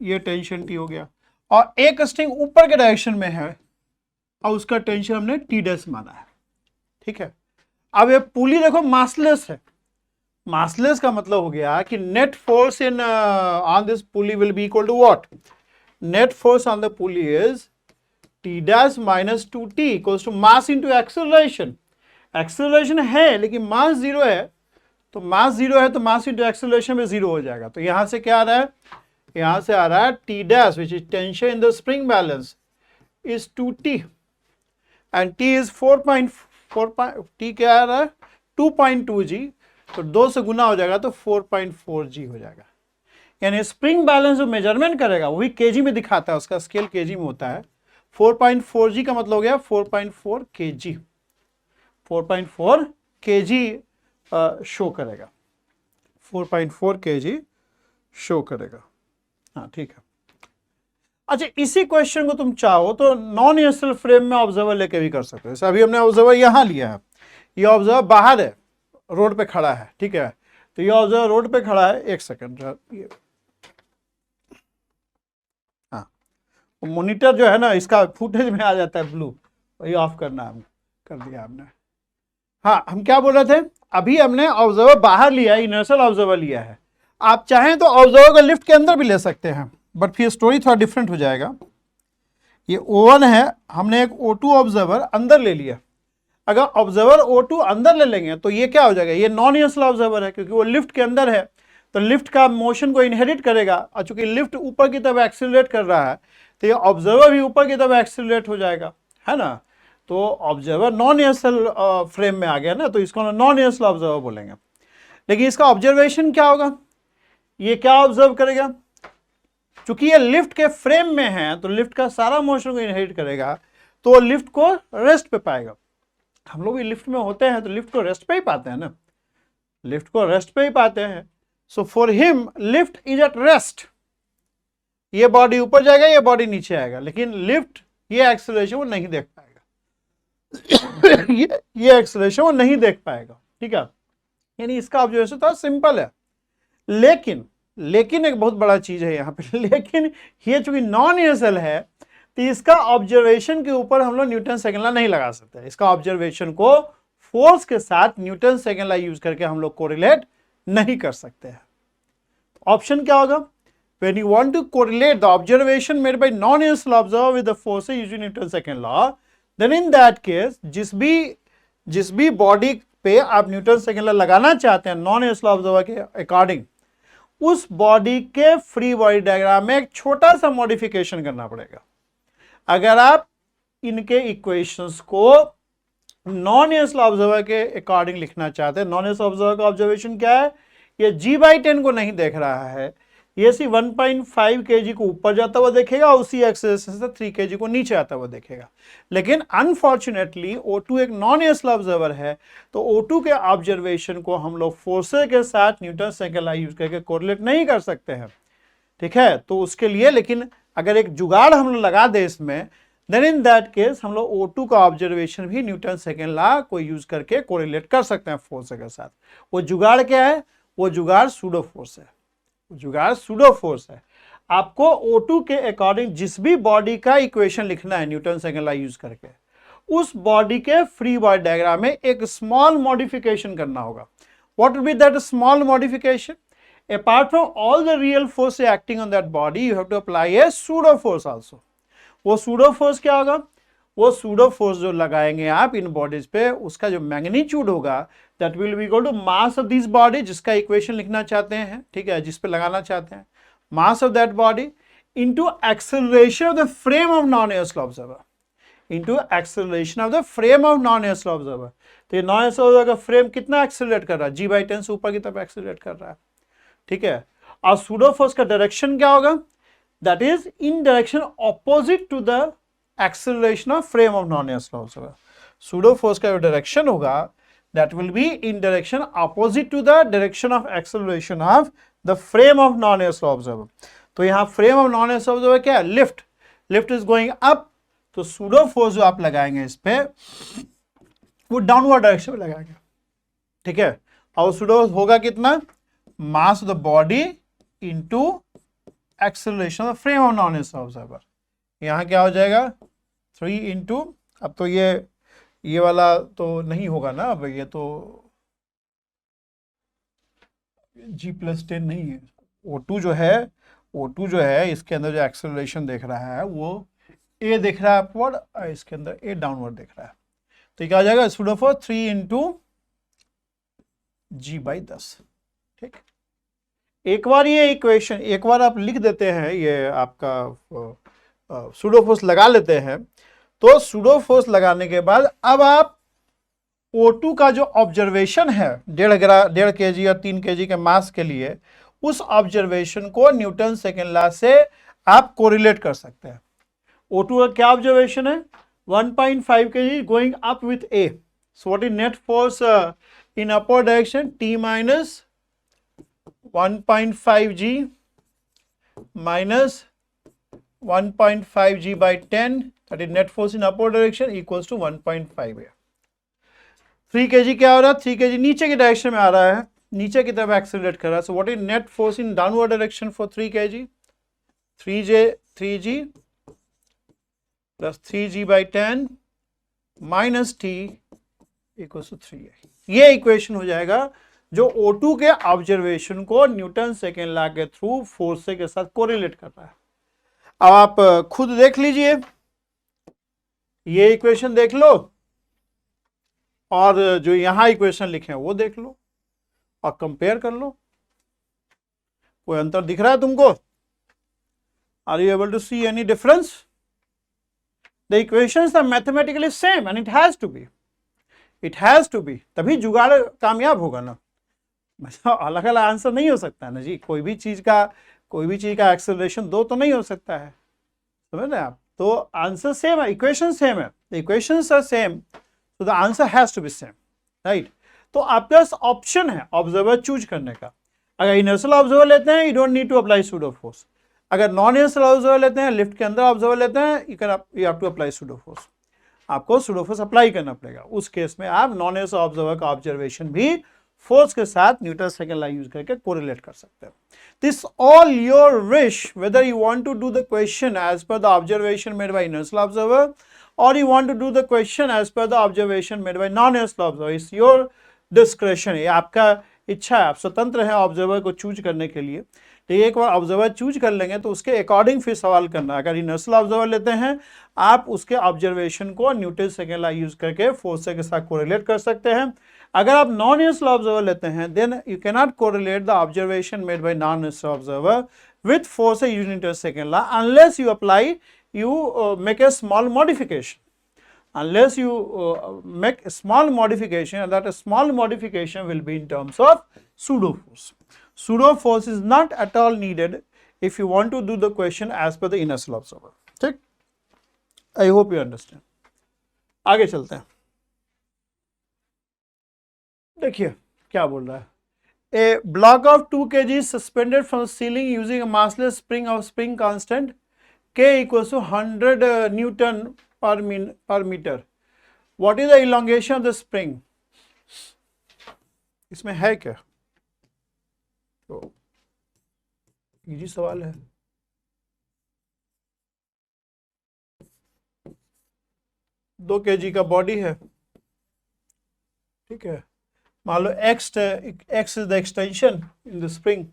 ये टेंशन टी हो गया, और एक स्ट्रिंग ऊपर के डायरेक्शन में है और उसका टेंशन हमने टी डैश माना है। ठीक है, अब ये पुली देखो मासलेस है, मासलेस का मतलब हो गया कि net force in on this pulley will be equal to what, net force on the pulley is T dash minus 2t equals to mass into acceleration. Acceleration है लेकिन मास जीरो है, तो मास जीरो है तो मास into acceleration में zero हो जाएगा। तो यहां से क्या आ रहा है, यहां से आ रहा है T dash which is tension in the spring balance is 2t and t is 4.4 t क्या आ रहा है 2.2g, तो 2 से गुना हो जाएगा तो 4.4g हो जाएगा। यानी स्प्रिंग बैलेंस जो मेजरमेंट करेगा वही केजी में दिखाता है, उसका स्केल केजी में होता है। 4.4g का मतलब हो गया 4.4 kg, 4.4 kg शो करेगा, 4.4 kg शो करेगा। हाँ ठीक है। अच्छा, इसी क्वेश्चन को तुम चाहो तो नॉन यूनिवर्सल फ्रेम में ऑब्जर्वर लेके भी कर सकते हो। जैसे अभी हमने ऑब्जर्वर यहां लिया है, ये ऑब्जर्वर बाहर है, रोड पे खड़ा है, ठीक है। तो ये ऑब्जर्वर रोड पे खड़ा है, एक सेकंड, ये हाँ मॉनिटर जो है ना इसका फुटेज में आ जाता है ब्लू, वही ऑफ करना है, कर दिया हमने। हाँ हम क्या बोल रहे थे, अभी हमने ऑब्जर्वर बाहर लिया है, यूनिवर्सल ऑब्जर्वर लिया है। आप चाहें तो ऑब्जर्वर को लिफ्ट के अंदर भी ले सकते हैं, बट फिर स्टोरी थोड़ा डिफरेंट हो जाएगा। ये O1 है, हमने एक O2 ऑब्जर्वर अंदर ले लिया। अगर ऑब्जर्वर O2 अंदर ले लेंगे तो ये क्या हो जाएगा, ये नॉन यूनिवर्सल ऑब्जर्वर है क्योंकि वो लिफ्ट के अंदर है, तो लिफ्ट का मोशन को इनहेरिट करेगा। और चूंकि लिफ्ट ऊपर की तरफ एक्सीलरेट कर रहा है तो ये ऑब्जर्वर भी ऊपर की तरफ एक्सीलरेट हो जाएगा, है ना। तो ऑब्जर्वर नॉन यूनिवर्सल फ्रेम में आ गया ना, तो इसको नॉन यूनिवर्सल ऑब्जर्वर बोलेंगे। लेकिन इसका ऑब्जर्वेशन क्या होगा, ये क्या ऑब्जर्व करेगा, चूंकि ये लिफ्ट के फ्रेम में है तो लिफ्ट का सारा मोशन को इनहेरिट करेगा, तो लिफ्ट को रेस्ट पे पाएगा। हम लोग भी लिफ्ट में होते हैं तो लिफ्ट को रेस्ट पे ही पाते हैं ना, लिफ्ट को रेस्ट पे ही पाते हैं। So for him lift is at rest, ये बॉडी ऊपर जाएगा, ये बॉडी नीचे आएगा, लेकिन लिफ्ट ये एक्सेलरेशन वो नहीं देख पाएगा ये एक्सेलरेशन वो नहीं देख पाएगा, ठीक है। यानी इसका ऑब्जर्वेशन थोड़ा सिंपल है, लेकिन एक बहुत बड़ा चीज है यहाँ पे लेकिन ये चूंकि नॉन यूनिवर्सल है तो इसका ऑब्जर्वेशन के ऊपर हम लोग न्यूटन सेकंड लॉ नहीं लगा सकते। इसका ऑब्जर्वेशन को फोर्स के साथ न्यूटन सेकंड लॉ यूज करके हम लोग कोरिलेट नहीं कर सकते हैं। ऑप्शन क्या होगा, when you want to correlate the observation made by non-universal observer with the forces using Newton's second law, then in that case जिस भी बॉडी पे आप न्यूटन सेकंड लॉ लगाना चाहते हैं नॉन यूनिवर्सल ऑब्जर्वर के अकॉर्डिंग, उस बॉडी के फ्री बॉडी डायग्राम में एक छोटा सा मॉडिफिकेशन करना पड़ेगा। अगर आप इनके इक्वेशंस को नॉन यूनिवर्सल ऑब्जर्वर के अकॉर्डिंग लिखना चाहते हैं, नॉन यूनिवर्सल ऑब्जर्वर का ऑब्जर्वेशन क्या है, ये g/10 को नहीं देख रहा है, ये सिर्फ 1.5 kg को ऊपर जाता हुआ देखेगा, उसी एक्सेलरेशन से 3 kg को नीचे आता हुआ देखेगा। लेकिन अनफॉर्चुनेटली O2 एक नॉन यूनिवर्सल ऑब्जर्वर है, तो O2 के ऑब्जर्वेशन को हम लोग फोर्सेस के साथ न्यूटन सेकंड लॉ यूज करके कोरिलेट नहीं कर सकते हैं, ठीक है। तो उसके लिए लेकिन अगर एक जुगाड़ हम लोग लगा दे इसमें, देन इन दैट केस हम लोग O2 का ऑब्जर्वेशन भी न्यूटन सेकंड लॉ को यूज करके कोरिलेट कर सकते हैं फोर्स के साथ। वो जुगाड़ क्या है, वो जुगाड़ सूडो फोर्स है, जुगाड़ सूडो फोर्स है। आपको O2 के अकॉर्डिंग जिस भी बॉडी का इक्वेशन लिखना है न्यूटन सेकंड लॉ यूज करके, उस बॉडी के फ्री बॉडी डायग्राम में एक स्मॉल मॉडिफिकेशन करना होगा। What will be that small modification, apart from all the real force acting on that body, you have to apply a pseudo force also। वो pseudo force क्या होगा, वो pseudo force जो लगाएंगे आप इन बॉडीज पे, उसका जो मैग्नीट्यूड होगा that will be equal to mass of this body, जिसका इक्वेशन लिखना चाहते हैं, ठीक है, जिस पे लगाना चाहते हैं, mass of that body into acceleration of the frame of non-universal observer, into acceleration of the frame of non-universal observer। तो ये non-universal observer का फ्रेम कितना एक्सेलरेट कर रहा है, g/10 से ऊपर की तरफ एक्सेलरेट कर रहा है, ठीक है। और सूडो फोर्स का डायरेक्शन क्या होगा, that is in direction opposite to the acceleration of frame of non universal observer. Pseudo force का जो डायरेक्शन होगा that will be in direction opposite to the direction of acceleration of the frame of non universal observer. तो यहां frame of non universal observer क्या है, lift is going up, तो pseudo force जो आप लगाएंगे इस पे वो डाउनवर्ड डायरेक्शन में लगाएंगे, ठीक है। और सूडो होगा कितना, mass of the body into acceleration of the frame of non-universal observer। यहां क्या हो जाएगा 3 into, अब तो ये वाला तो नहीं होगा ना, अब ये तो G+10 नहीं है, O2 जो है, O2 जो है इसके अंदर जो एक्सेलरेशन देख रहा है वो A दिख रहा है अपवर्ड, इसके अंदर A डाउनवर्ड दिख रहा है। तो क्या आ जाएगा, स्टूडेंट 3 इंटू G/10। ठीक, एक बार ये इक्वेशन एक बार आप लिख देते हैं, ये आपका सूडो फोर्स लगा लेते हैं, तो सूडो फोर्स लगाने के बाद अब आप O2 का जो ऑब्जर्वेशन है 1.5 kg या 3 kg के मास के लिए, उस ऑब्जर्वेशन को न्यूटन सेकेंड लॉ से आप कोरिलेट कर सकते हैं। O2 का क्या ऑब्जर्वेशन है, 1.5 kg going up with A, so what is net force in upper direction, T minus 1.5g minus 1.5g/10, that is net force in upward direction equals to 1.5a। 3 kg क्या हो रहा है, 3 kg नीचे की direction में आ रहा है, नीचे की तरफ एक्सेलरेट कर रहा है। So what is net force in downward direction for 3 kg, 3g plus 3g/10 minus t equals to 3a। ये इक्वेशन हो जाएगा जो O2 के ऑब्जर्वेशन को न्यूटन सेकेंड लॉ के थ्रू फोर्स के साथ कोरिलेट कर रहा है। अब आप खुद देख लीजिए, ये इक्वेशन देख लो और जो यहां इक्वेशन लिखे हैं वो देख लो और कंपेयर कर लो। कोई अंतर दिख रहा है तुमको? Are you able to see any difference? The equations are mathematically same and it has to be, it has to be, तभी जुगाड़ कामयाब होगा ना। मतलब अलग अलग आंसर नहीं हो सकता है ना जी, कोई भी चीज का एक्सेलरेशन दो तो नहीं हो सकता है, समझ रहे आप? तो आंसर सेम है, इक्वेशन सेम है, द इक्वेशंस आर सेम, तो the answer has to be same, right? तो आपके पास ऑप्शन है ऑब्जर्वर चूज करने का। अगर इनर्शियल ऑब्जर्वर लेते हैं, you don't need to apply pseudo force. अगर नॉन इनर्शियल ऑब्जर्वर लेते हैं, लिफ्ट के अंदर ऑब्जर्वर लेते हैं, you have to apply pseudo force. आपको सूडो फोर्स अप्लाई करना पड़ेगा। उस केस में आप नॉन इनर्शियल ऑब्जर्वर का ऑब्जर्वेशन भी फोर्स के साथ न्यूटन सेकेंड लॉ यूज करके कोरिलेट कर सकते हैं। This all your wish, whether you want to do the question as per the observation made by inertial observer और you want to do the question as per the observation made by non-inertial observer, is your discretion। ये आपका इच्छा है, आप स्वतंत्र हैं observer को choose करने के लिए। तो एक बार ऑब्जर्वर चूज कर लेंगे तो उसके अकॉर्डिंग फिर सवाल करना। अगर इनर्शियल ऑब्जर्वर लेते हैं, आप उसके ऑब्जर्वेशन को न्यूटन सेकेंड लॉ यूज करके फोर्स के साथ कोरिलेट कर सकते हैं। अगर आप नॉन इनर्शियल ऑब्जर्वर लेते हैं, then you can not correlate the observation made by non inertial observer with force using Newton second law unless you apply, you make a small modification, unless you make a small modification, and that a small modification will be in terms of pseudo force. Pseudo force is not at all needed if you want to do the question as per the inertial observer। ठीक, I hope you understand। आगे चलते हैं, देखिए क्या बोल रहा है। A block of 2 kg is suspended from the ceiling using a massless spring of spring constant K equals to 100 Newton per meter. What is the elongation of the spring? इसमें है क्या? तो इजी सवाल है। दो kg का body है, ठीक है। मान लो x is the extension in the spring,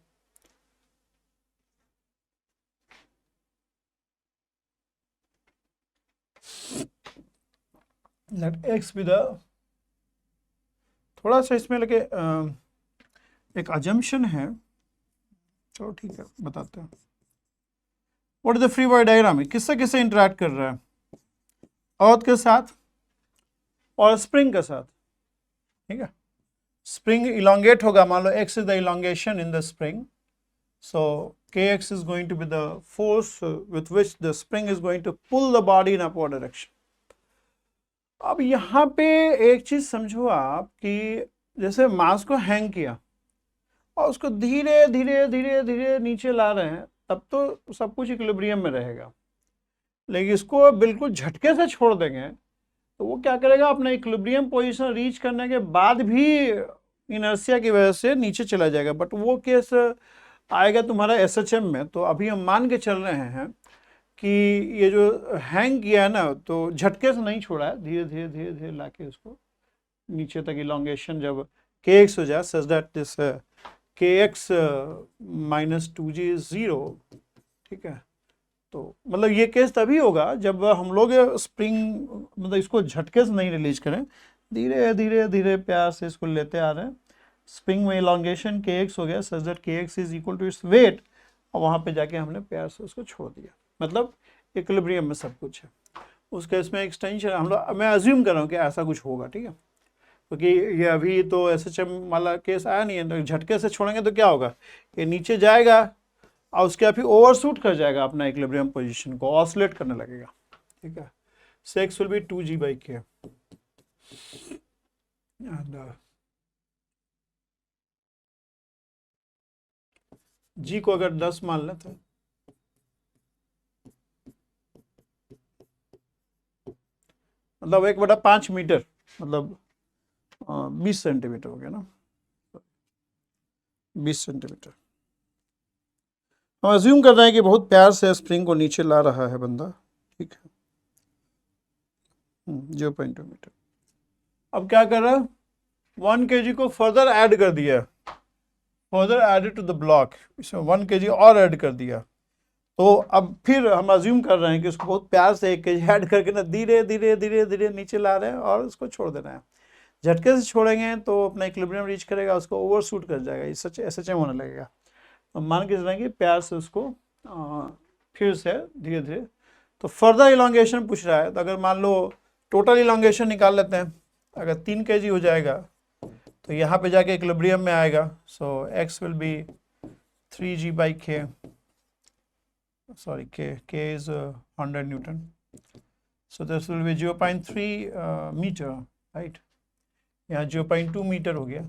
let x be the, थोड़ा सा इसमें लगे एक अजम्पशन है, चलो ठीक है बताते हैं। What is the free body diagram? किससे किससे इंटरेक्ट कर रहा है? अर्थ के साथ और स्प्रिंग के साथ, ठीक है। स्प्रिंग इलोंगेट होगा, मान लो x is the elongation in the spring, so kx is going to be the force with which the spring is going to pull the body in upward direction। अब यहाँ पे एक चीज समझो आप कि जैसे मास को हैंग किया और उसको धीरे धीरे धीरे धीरे नीचे ला रहे हैं, तब तो सब कुछ इक्विलिब्रियम में रहेगा। लेकिन इसको बिल्कुल झटके से छोड़ देंगे तो वो क्या करेगा, अपना इक्विलिब्रियम पोजीशन रीच करने के बाद भी इनर्शिया की वजह से नीचे चला जाएगा। बट वो केस आएगा तुम्हारा SHM में। तो अभी हम मान के चल रहे हैं कि ये जो हैंग किया है ना, तो झटके से नहीं छोड़ा है, धीरे धीरे धीरे धीरे लाके उसको नीचे तक इलोंगेशन जब kx हो जाए सच दैट दिस के एक्स माइनस 2g इज 0, ठीक है। तो मतलब ये केस तभी होगा जब हम लोग स्प्रिंग मतलब इसको झटके से नहीं रिलीज करें, धीरे धीरे धीरे प्यार से इसको लेते आ रहे हैं। स्प्रिंग में इलॉन्गेशन के एक्स हो गया such that k x is equal to its weight, और वहाँ पे जाके हमने प्यार से उसको छोड़ दिया, मतलब इक्विलिब्रियम में सब कुछ है। उस केस में एक्सटेंशन हम लोग, मैं अज्यूम कर रहा हूँ कि ऐसा कुछ होगा, ठीक है, क्योंकि ये अभी तो एसएचएम वाला केस आया नहीं है। तो झटके से छोड़ेंगे तो क्या होगा, ये नीचे जाएगा और उसके बाद फिर ओवरशूट कर जाएगा अपना इक्विलिब्रियम पोजीशन को, ऑसिलेट करने लगेगा, ठीक है। X will be 2g/k and g को अगर 10 मान लें तो मतलब 1/5 मीटर, मतलब 20 सेंटीमीटर हो गया ना, 20 सेंटीमीटर। हम अज्यूम कर रहे हैं कि बहुत प्यार से स्प्रिंग को नीचे ला रहा है बंदा, ठीक है। 0.2 मीटर। अब क्या कर रहा है, 1 kg को फर्दर ऐड कर दिया, further added to the block, इसमें 1 kg और ऐड कर दिया। तो अब फिर हम अज्यूम कर रहे हैं कि उसको बहुत प्यार से 1 kg ऐड करके ना धीरे धीरे धीरे धीरे नीचे ला रहे हैं और उसको छोड़ देना है। झटके से छोड़ेंगे तो अपना इक्विलिब्रियम रीच करेगा, उसको ओवरशूट कर जाएगा, सच एसएचएम होने लगेगा। तो मान के चलेंगे प्यार से उसको फिर से धीरे धीरे, तो फर्दर इलॉन्गेशन पूछ रहा है। तो अगर मान लो टोटल इलॉन्गेशन निकाल लेते हैं, अगर 3 kg हो जाएगा तो यहाँ पे जाके इक्विलिब्रियम में आएगा। So x will be 3g/k, sorry, k is 100 Newton, so this will be 0.3 metre, right. यहाँ 0.2 मीटर हो गया।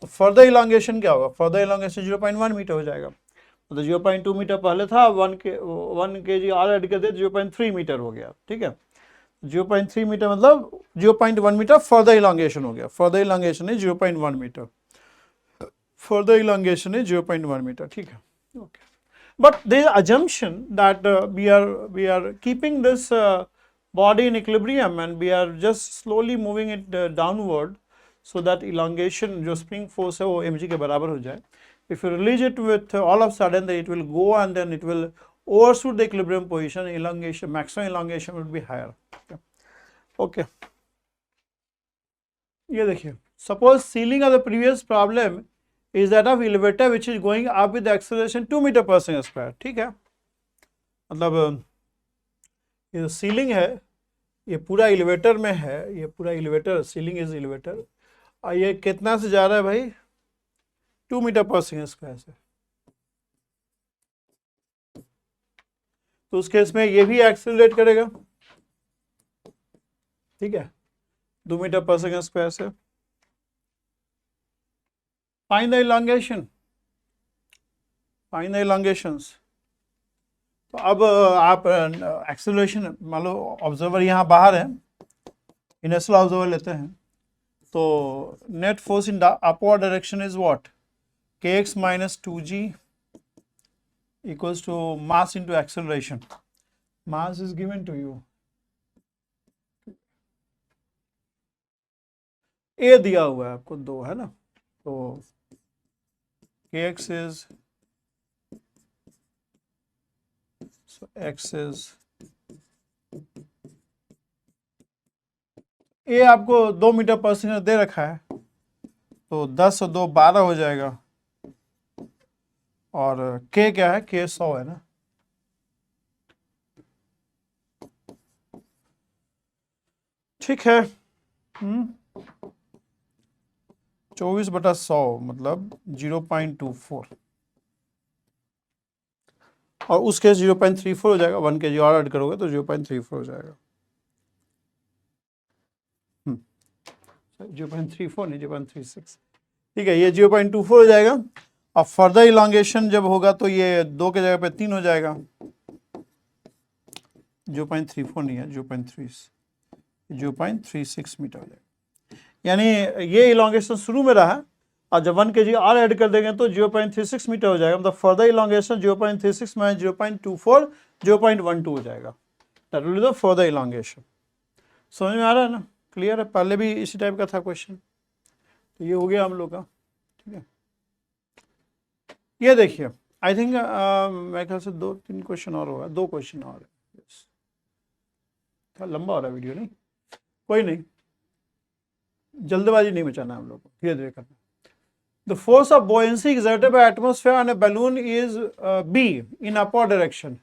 तो फर्दर इलॉन्गेशन क्या होगा, फर्दर इलॉन्गेशन 0.1 मीटर हो जाएगा। मतलब 0.2 मीटर पहले था, 1 kg और ऐड कर दे 0.3 मीटर हो गया, ठीक है। 0.3 मीटर मतलब 0.1 मीटर फर्दर इलॉन्गेशन हो गया। फर्दर इलॉन्गेशन है 0.1 मीटर, फर्दर इलॉन्गेशन है 0.1 मीटर, ठीक है, okay. But there is assumption that we are keeping this body in equilibrium and we are just slowly moving it downward so that elongation जो spring force है वो mg के बराबर हो जाए। If you release it with all of a sudden, then it will go and then it will overshoot the equilibrium position. Elongation, maximum elongation would be higher. Okay. ये देखिए, suppose ceiling of the previous problem is that of elevator which is going up with the acceleration 2 metre per second square, ठीक है। मतलब ये ceiling है, ये पूरा elevator में है, ये पूरा एलिवेटर, सीलिंग इज एलिवेटर, और ये कितना से जा रहा है भाई, 2 मीटर पर सेकंड स्क्वायर से। तो उस केस में ये भी एक्सेलरेट करेगा, ठीक है, 2 मीटर पर सेकंड स्क्वायर से। Find the elongation, find the elongations. तो अब आप एक्सेलरेशन, मान लो ऑब्जर्वर यहाँ बाहर है, इनर्शियल ऑब्जर्वर लेते हैं, तो net force in the upward direction is what, kx minus 2g equals to mass into acceleration. Mass is given to you, a दिया हुआ है आपको 2, है ना। तो kx is, so x is, a आपको 2 मीटर पर सेकंड दे रखा है, तो 10 और 2 12 हो जाएगा, और k क्या है, k 100 है ना। ठीक है, 24/100 मतलब 0.24, और उस केस 0.34 हो जाएगा, 1 kg और ऐड करोगे तो 0.34 हो जाएगा। 0.34 नहीं, 0.36, ठीक है, ये 0.24 हो जाएगा। अब फर्दर इलॉन्गेशन जब होगा तो ये 2 के जगह पे 3 हो जाएगा, 0.34 नहीं है, 0.36 मीटर हो जाएगा। यानी ये इलॉन्गेशन शुरू में रहा, और जब 1 kg और ऐड कर देंगे तो 0.36 मीटर हो जाएगा। मतलब फर्दर इलॉन्गेशन 0.36 माइनस 0.24 0.12 हो जाएगा। That will be the further elongation. समझ में आ रहा है ना, क्लियर है। पहले भी इसी टाइप का था क्वेश्चन, तो ये हो गया हम लोग का, ठीक है। ये देखिए, आई थिंक मेरे ख्याल से 2-3 क्वेश्चन और होगा, 2 क्वेश्चन और है। Yes. थोड़ा लंबा हो रहा है वीडियो, नहीं कोई नहीं, जल्दबाजी नहीं मचाना हम लोग को, धीरे धीरे करना। The force of buoyancy exerted by atmosphere on a balloon is B in upward direction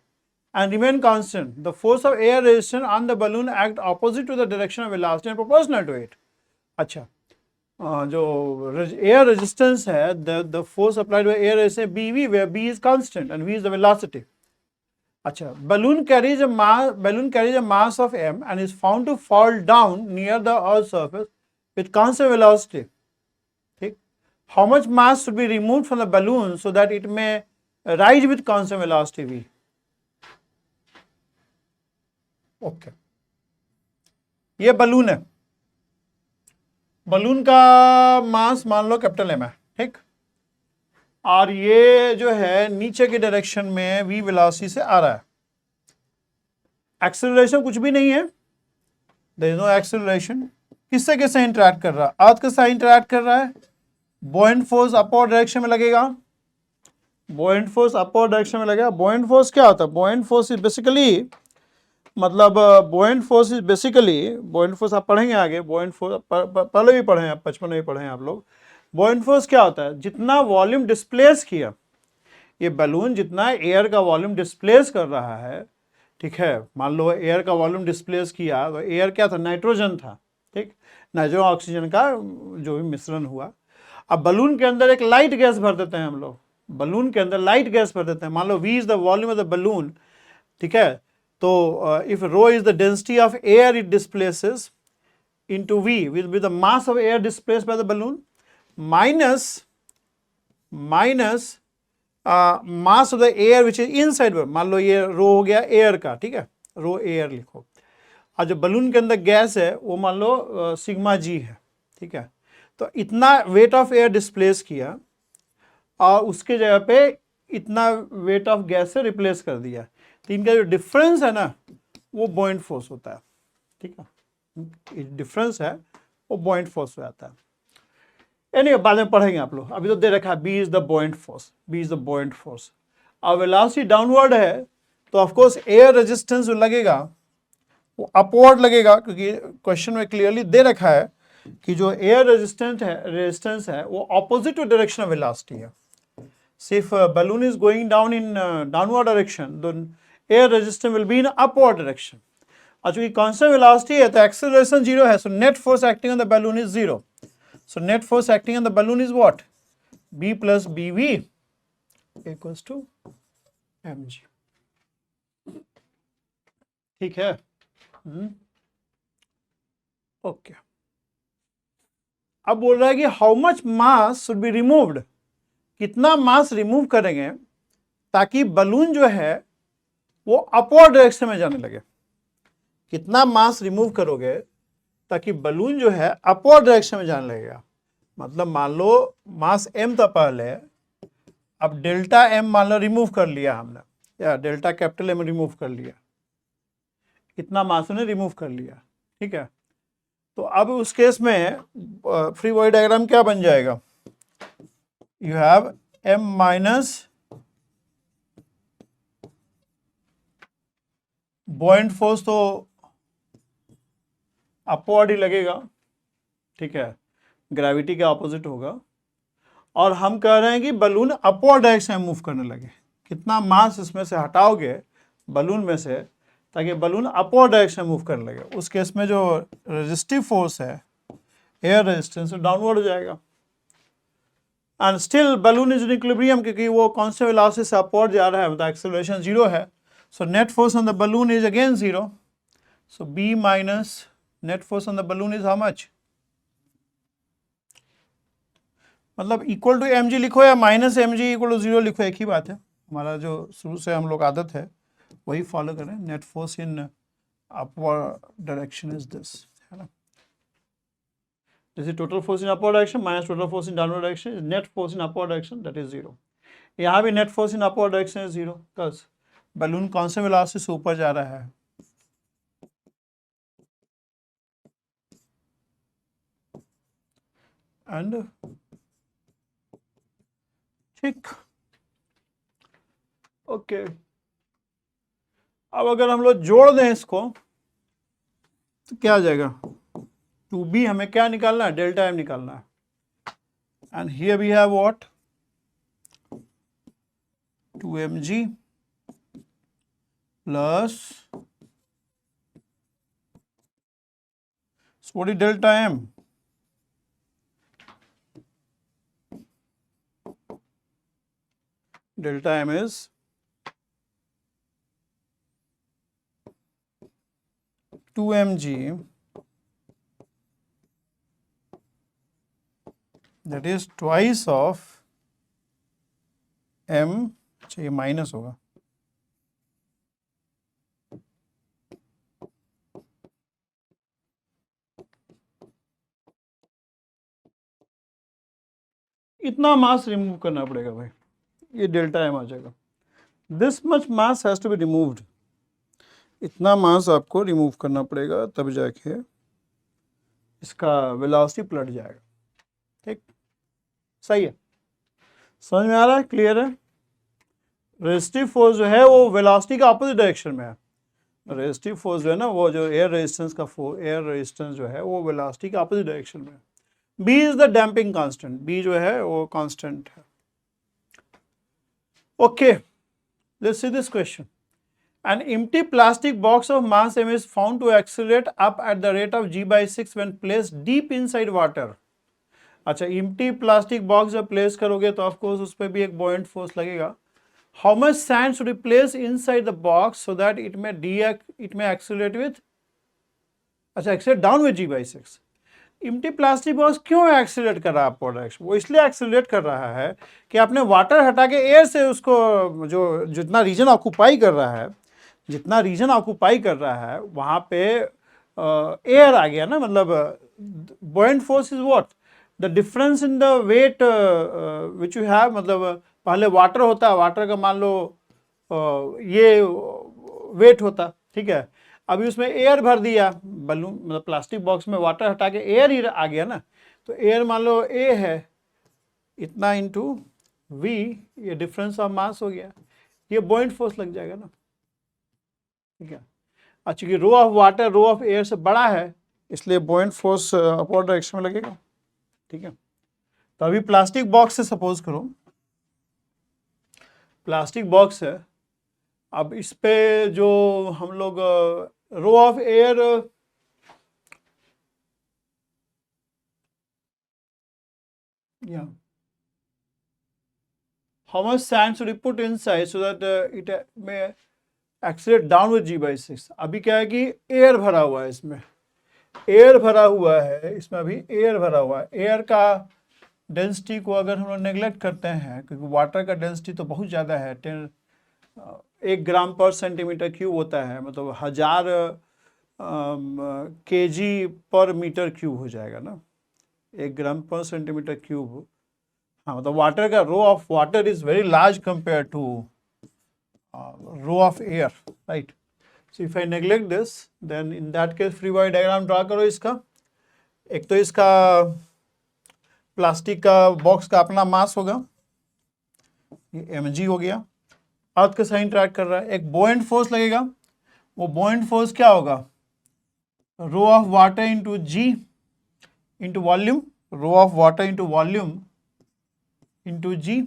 and remain constant. The force of air resistance on the balloon act opposite to the direction of velocity and proportional to it. अच्छा, जो air resistance है, the force applied by air resistance BV, where B is constant and V is the velocity. अच्छा, balloon carries a mass of m and is found to fall down near the earth's surface with constant velocity. ठीक, how much mass should be removed from the balloon so that it may rise with constant velocity v? Okay, ये balloon है, balloon का मास मान लो capital M है, ठीक, और ये जो है नीचे के डायरेक्शन में v वेलोसिटी से आ रहा है। एक्सेलरेशन कुछ भी नहीं है, देयर इज नो एक्सेलरेशन। किससे किससे इंटरैक्ट कर रहा है? अर्थ के साथ इंटरैक्ट कर रहा है, बुओयंट फोर्स अपवर्ड डायरेक्शन में लगेगा, बुओयंट फोर्स अपवर्ड डायरेक्शन में लगेगा। बुओयंट फोर्स क्या होता है? बुओयंट फोर्स इज बेसिकली, मतलब बुओयंट फोर्स इज बेसिकली, बुओयंट फोर्स आप पढ़ेंगे आगे, बुओयंट फोर्स पहले भी पढ़े हैं आप, बचपन में भी पढ़े हैं आप लोग। बुओयंट फोर्स क्या होता है? जितना वॉल्यूम डिस्प्लेस किया, ये बलून जितना एयर का वॉल्यूम डिस्प्लेस कर रहा है, ठीक है, मान लो एयर का वॉल्यूम डिस्प्लेस किया, तो एयर क्या था? नाइट्रोजन था, ठीक, नाइट्रोजन ऑक्सीजन का जो भी मिश्रण हुआ। अब बलून के अंदर एक लाइट गैस भर देते हैं हम लोग, बलून के अंदर लाइट गैस भर देते हैं, मान लो V is the volume of the balloon, ठीक है, तो if rho is the density of air it displaces into V will be the mass of air displaced by the balloon minus mass of the air which is inside balloon। मान लो ये रो हो गया air का, ठीक है, रो air लिखो, और जो बलून के अंदर गैस है वो मान लो सिग्मा जी है, ठीक है, तो इतना वेट ऑफ एयर डिस्प्लेस किया और उसके जगह पे इतना वेट ऑफ गैस से रिप्लेस कर दिया, तो इनका जो डिफरेंस है ना वो बुओयंट फोर्स होता है, ठीक है, डिफरेंस है वो बुओयंट फोर्स हो जाता है। यानी बाद में पढ़ेंगे आप लोग, अभी तो दे रखा है B is the buoyant force, B is the buoyant force. अब वेलोसिटी डाउनवर्ड है तो ऑफ कोर्स एयर रेजिस्टेंस जो लगेगा वो अपवर्ड लगेगा, क्योंकि क्वेश्चन में क्लियरली दे रखा है कि जो एयर रेजिस्टेंस है वो opposite to direction of velocity है। सिर्फ balloon is going down in downward direction, the air resistance will be in upward direction। और चूंकि कांस्टेंट वेलोसिटी है तो एक्सेलरेशन जीरो है, so net force acting on the balloon is zero. So net force acting on the balloon is what? B plus BV equals to mg, ठीक है, okay. अब बोल रहा है कि how much mass should be removed, कितना mass remove करेंगे ताकि बलून जो है वो अपवर्ड डायरेक्शन में जाने लगे। कितना मास रिमूव करोगे ताकि बलून जो है अपवर्ड डायरेक्शन में जाने लगेगा। मतलब मान लो मास m था पहले, अब डेल्टा m मान लो रिमूव कर लिया हमने, या डेल्टा कैपिटल M रिमूव कर लिया, इतना मास ने रिमूव कर लिया, ठीक है, तो अब उस केस में फ्री बॉडी डायग्राम क्या बन जाएगा? You have m minus buoyant force तो अपवर्ड ही लगेगा, ठीक है, ग्रेविटी के ऑपोजिट होगा, और हम कह रहे हैं कि बलून अपवर्ड डायरेक्शन में मूव करने लगे। कितना मास इसमें से हटाओगे बलून में से ताकि बलून अपवर्ड डायरेक्शन में मूव करने लगे, उस केस में जो रेजिस्टिव फोर्स है एयर रेजिस्टेंस डाउनवर्ड हो जाएगा, and still balloon is in equilibrium, क्योंकि वो कांस्टेंट वेलोसिटी से अपवर्ड जा रहा है, मतलब एक्सेलरेशन जीरो है, so net force on the balloon is again zero, so B minus net force on the balloon is how much? मतलब equal to mg लिखो या minus mg equal to zero लिखो, एक ही बात है, हमारा जो शुरू से हम लोग आदत है वही फॉलो करें। Net force in upward direction is this, है ना, this is total force in upward direction minus total force in downward direction is net force in upward direction, that is zero. यहाँ भी net force in upward direction is zero, because balloon constant velocity से ऊपर जा रहा है। And ठीक, okay, अब अगर हम लोग जोड़ दें इसको तो क्या आ जाएगा, 2b हमें क्या निकालना है, डेल्टा एम निकालना है, and here we have what, 2mg plus, so what is delta m? Delta m is 2mg, that is twice of m, अच्छा ये माइनस होगा, इतना मास रिमूव करना पड़ेगा भाई, ये डेल्टा एम आ जाएगा, this much mass has to be removed, इतना मास आपको रिमूव करना पड़ेगा तब जाके इसका वेलोसिटी पलट जाएगा। ठीक, सही है, समझ में आ रहा है, क्लियर है। रेजिस्टिव फोर्स जो है वो वेलोसिटी का अपोजिट डायरेक्शन में है, रेजिस्टिव फोर्स जो है ना, वो जो एयर रेजिस्टेंस का एयर रेजिस्टेंस जो है वो वेलोसिटी के अपोजिट डायरेक्शन में है। B is the damping constant, B जो है वो कांस्टेंट है। Okay, let's see this question, an empty plastic box of mass m is found to accelerate up at the rate of g/6 when placed deep inside water। अच्छा, empty plastic box जब place करोगे तो of course उस पर भी एक buoyant force लगेगा। How much sand should we place inside the box so that it may accelerate with, अच्छा accelerate down with g/6। empty plastic box क्यों एक्सीलरेट कर रहा है अपवर्ड डायरेक्शन, वो इसलिए एक्सीलरेट कर रहा है कि आपने वाटर हटा के एयर से उसको जो जितना रीजन ऑक्यूपाई कर रहा है, जितना रीजन ऑक्यूपाई कर रहा है वहाँ पे एयर आ गया ना, मतलब buoyant force is what, the difference in the weight which you have, मतलब पहले वाटर होता है, वाटर का मान लो ये वेट होता, ठीक है, अभी उसमें एयर भर दिया, बलून मतलब प्लास्टिक बॉक्स में वाटर हटा के एयर ही आ गया ना, तो एयर मान लो ए है इतना इंटू वी, ये डिफरेंस ऑफ मास हो गया, ये buoyant फोर्स लग जाएगा ना, ठीक है। अच्छा, कि rho of water rho of air से बड़ा है इसलिए buoyant फोर्स अपवर्ड डायरेक्शन में लगेगा, ठीक है। तो अभी प्लास्टिक बॉक्स से सपोज करो, प्लास्टिक बॉक्स है, अब इस पे जो हम लोग रो ऑफ एयर या how much sand should we put inside so that it may accelerate down with g/6। अभी क्या है कि एयर भरा हुआ है, इसमें एयर भरा हुआ है, इसमें अभी एयर भरा हुआ है, एयर का डेंसिटी को अगर हम लोग नेग्लेक्ट करते हैं, क्योंकि वाटर का डेंसिटी तो बहुत ज़्यादा है, 1 ग्राम पर सेंटीमीटर क्यूब होता है, मतलब 1000 kg पर मीटर क्यूब हो जाएगा ना, 1 ग्राम पर सेंटीमीटर क्यूब, हाँ, मतलब वाटर का rho of water is very large compare to rho of air, right. So if I neglect this then in that case free body diagram draw करो इसका, एक तो इसका प्लास्टिक का बॉक्स का अपना मास होगा, ये mg हो गया, अर्थ के साथ इंटरेक्ट कर रहा है, एक buoyant फोर्स लगेगा, वो buoyant फोर्स क्या होगा, rho of water into g into volume, rho of water into volume into g,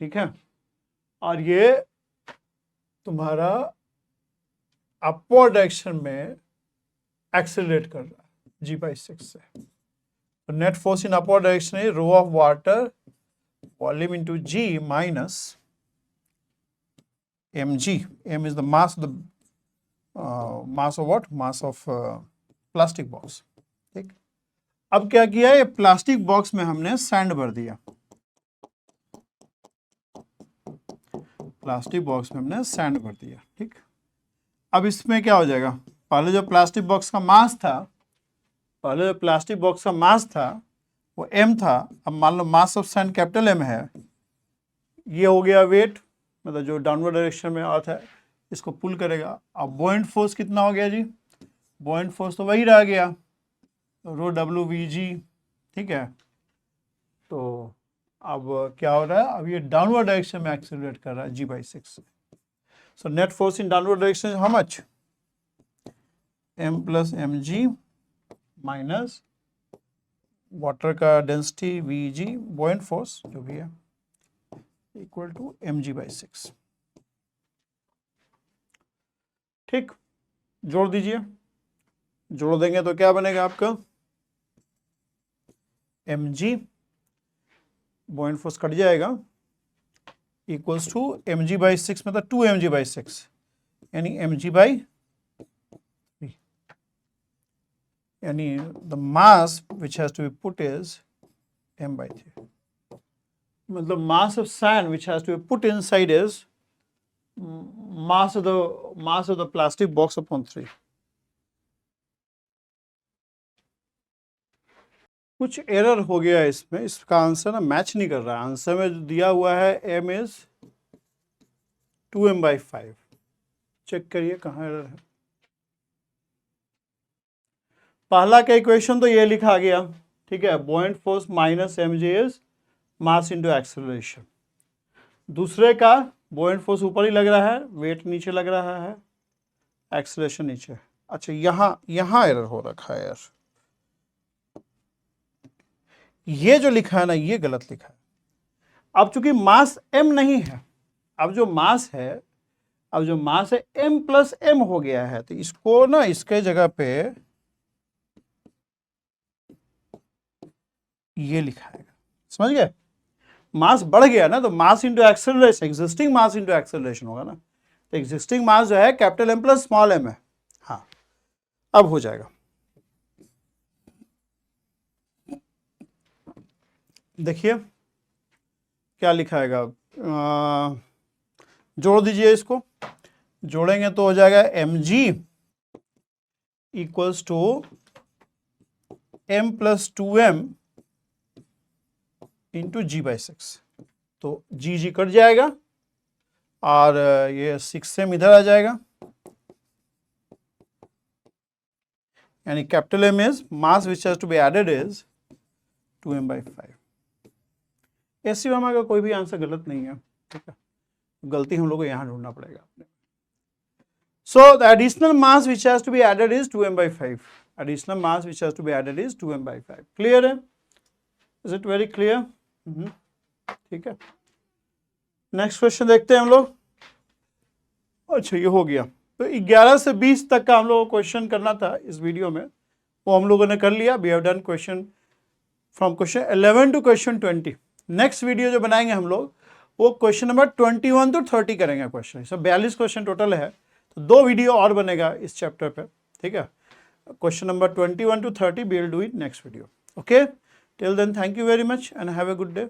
ठीक है, और ये तुम्हारा अपवर्ड डायरेक्शन में एक्सेलरेट कर रहा है g/6 से, तो net force in upward direction है rho of water volume into g minus mg, m is the mass of the mass of what, mass of plastic box, ठीक। अब क्या किया, ये प्लास्टिक बॉक्स में हमने सैंड भर दिया, प्लास्टिक बॉक्स में हमने सैंड भर दिया, ठीक। अब इसमें क्या हो जाएगा, पहले जो प्लास्टिक बॉक्स का मास था, पहले जो प्लास्टिक बॉक्स का मास था वो m था, अब मान लो mass of sand capital M है, ये हो गया वेट, मतलब जो डाउनवर्ड डायरेक्शन में अर्थ है इसको पुल करेगा। अब buoyant फोर्स कितना हो गया जी, buoyant फोर्स तो वही रह गया रो WVG, ठीक है। तो अब क्या हो रहा है, अब ये डाउनवर्ड डायरेक्शन में एक्सेलरेट कर रहा है g/6। So net force in downward direction how much, m + mg minus water का डेंसिटी vg, बॉयंट फोर्स जो भी है, इक्वल टू mg/6। ठीक, जोड़ दीजिए, जोड़ देंगे तो क्या बनेगा आपका, mg बॉयंट फोर्स कट जाएगा, इक्वल्स टू mg/6 मतलब 2mg/6, यानी mg/3, यानी the mass which has to be put is m/3, मतलब mass of sand which has to be put inside is mass of the plastic box upon 3। कुछ error हो गया है इसमें, इसका आंसर ना मैच नहीं कर रहा है। आंसर में जो दिया हुआ है m इज 2m/5, चेक करिए कहाँ एरर है। पहला का इक्वेशन तो ये लिखा गया, ठीक है, buoyant force minus mg is mass into acceleration. दूसरे का बॉयंट फोर्स ऊपर ही लग रहा है, वेट नीचे लग रहा है, एक्सेलरेशन नीचे। अच्छा, यहाँ एरर हो रखा है यार, ये जो लिखा है ना ये गलत लिखा है। अब चूंकि मास m नहीं है, अब जो मास है m + m हो गया है, तो इसको ना इसके जगह पे ये लिखा है, समझ गए। मास बढ़ गया ना, तो मास इंटू एक्सेलरेशन, एग्जिस्टिंग मास इंटू एक्सेलरेशन होगा ना, तो एग्जिस्टिंग मास जो है कैपिटल M + स्मॉल m है। हाँ, अब हो जाएगा। देखिए क्या लिखाएगा, जोड़ दीजिए, इसको जोड़ेंगे तो हो जाएगा mg equals to m + 2m into g/6। तो g कट जाएगा और ये 6m इधर आ जाएगा, यानी capital M is mass which has to be added is 2m/5। ऐसी में का कोई भी आंसर गलत नहीं है, ठीक है, गलती हम लोग को यहाँ ढूंढना पड़ेगा। So the additional mass which has to be added is 2m/5, additional mass which has to be added is 2m/5। Clear है, इज इट वेरी क्लियर? ठीक है, नेक्स्ट क्वेश्चन देखते हैं हम लोग। अच्छा, ये हो गया, तो 11 से 20 तक का हम लोग को क्वेश्चन करना था इस वीडियो में, वो हम लोगों ने कर लिया। We have done question from question 11 to question 20। Next video जो बनाएंगे हम लोग वो क्वेश्चन नंबर 21 to 30 करेंगे क्वेश्चन। सब 42 क्वेश्चन टोटल है, तो 2 वीडियो और बनेगा इस चैप्टर पे, ठीक है। Question number 21 to 30 we will do it next video. Okay, till then thank you very much and have a good day.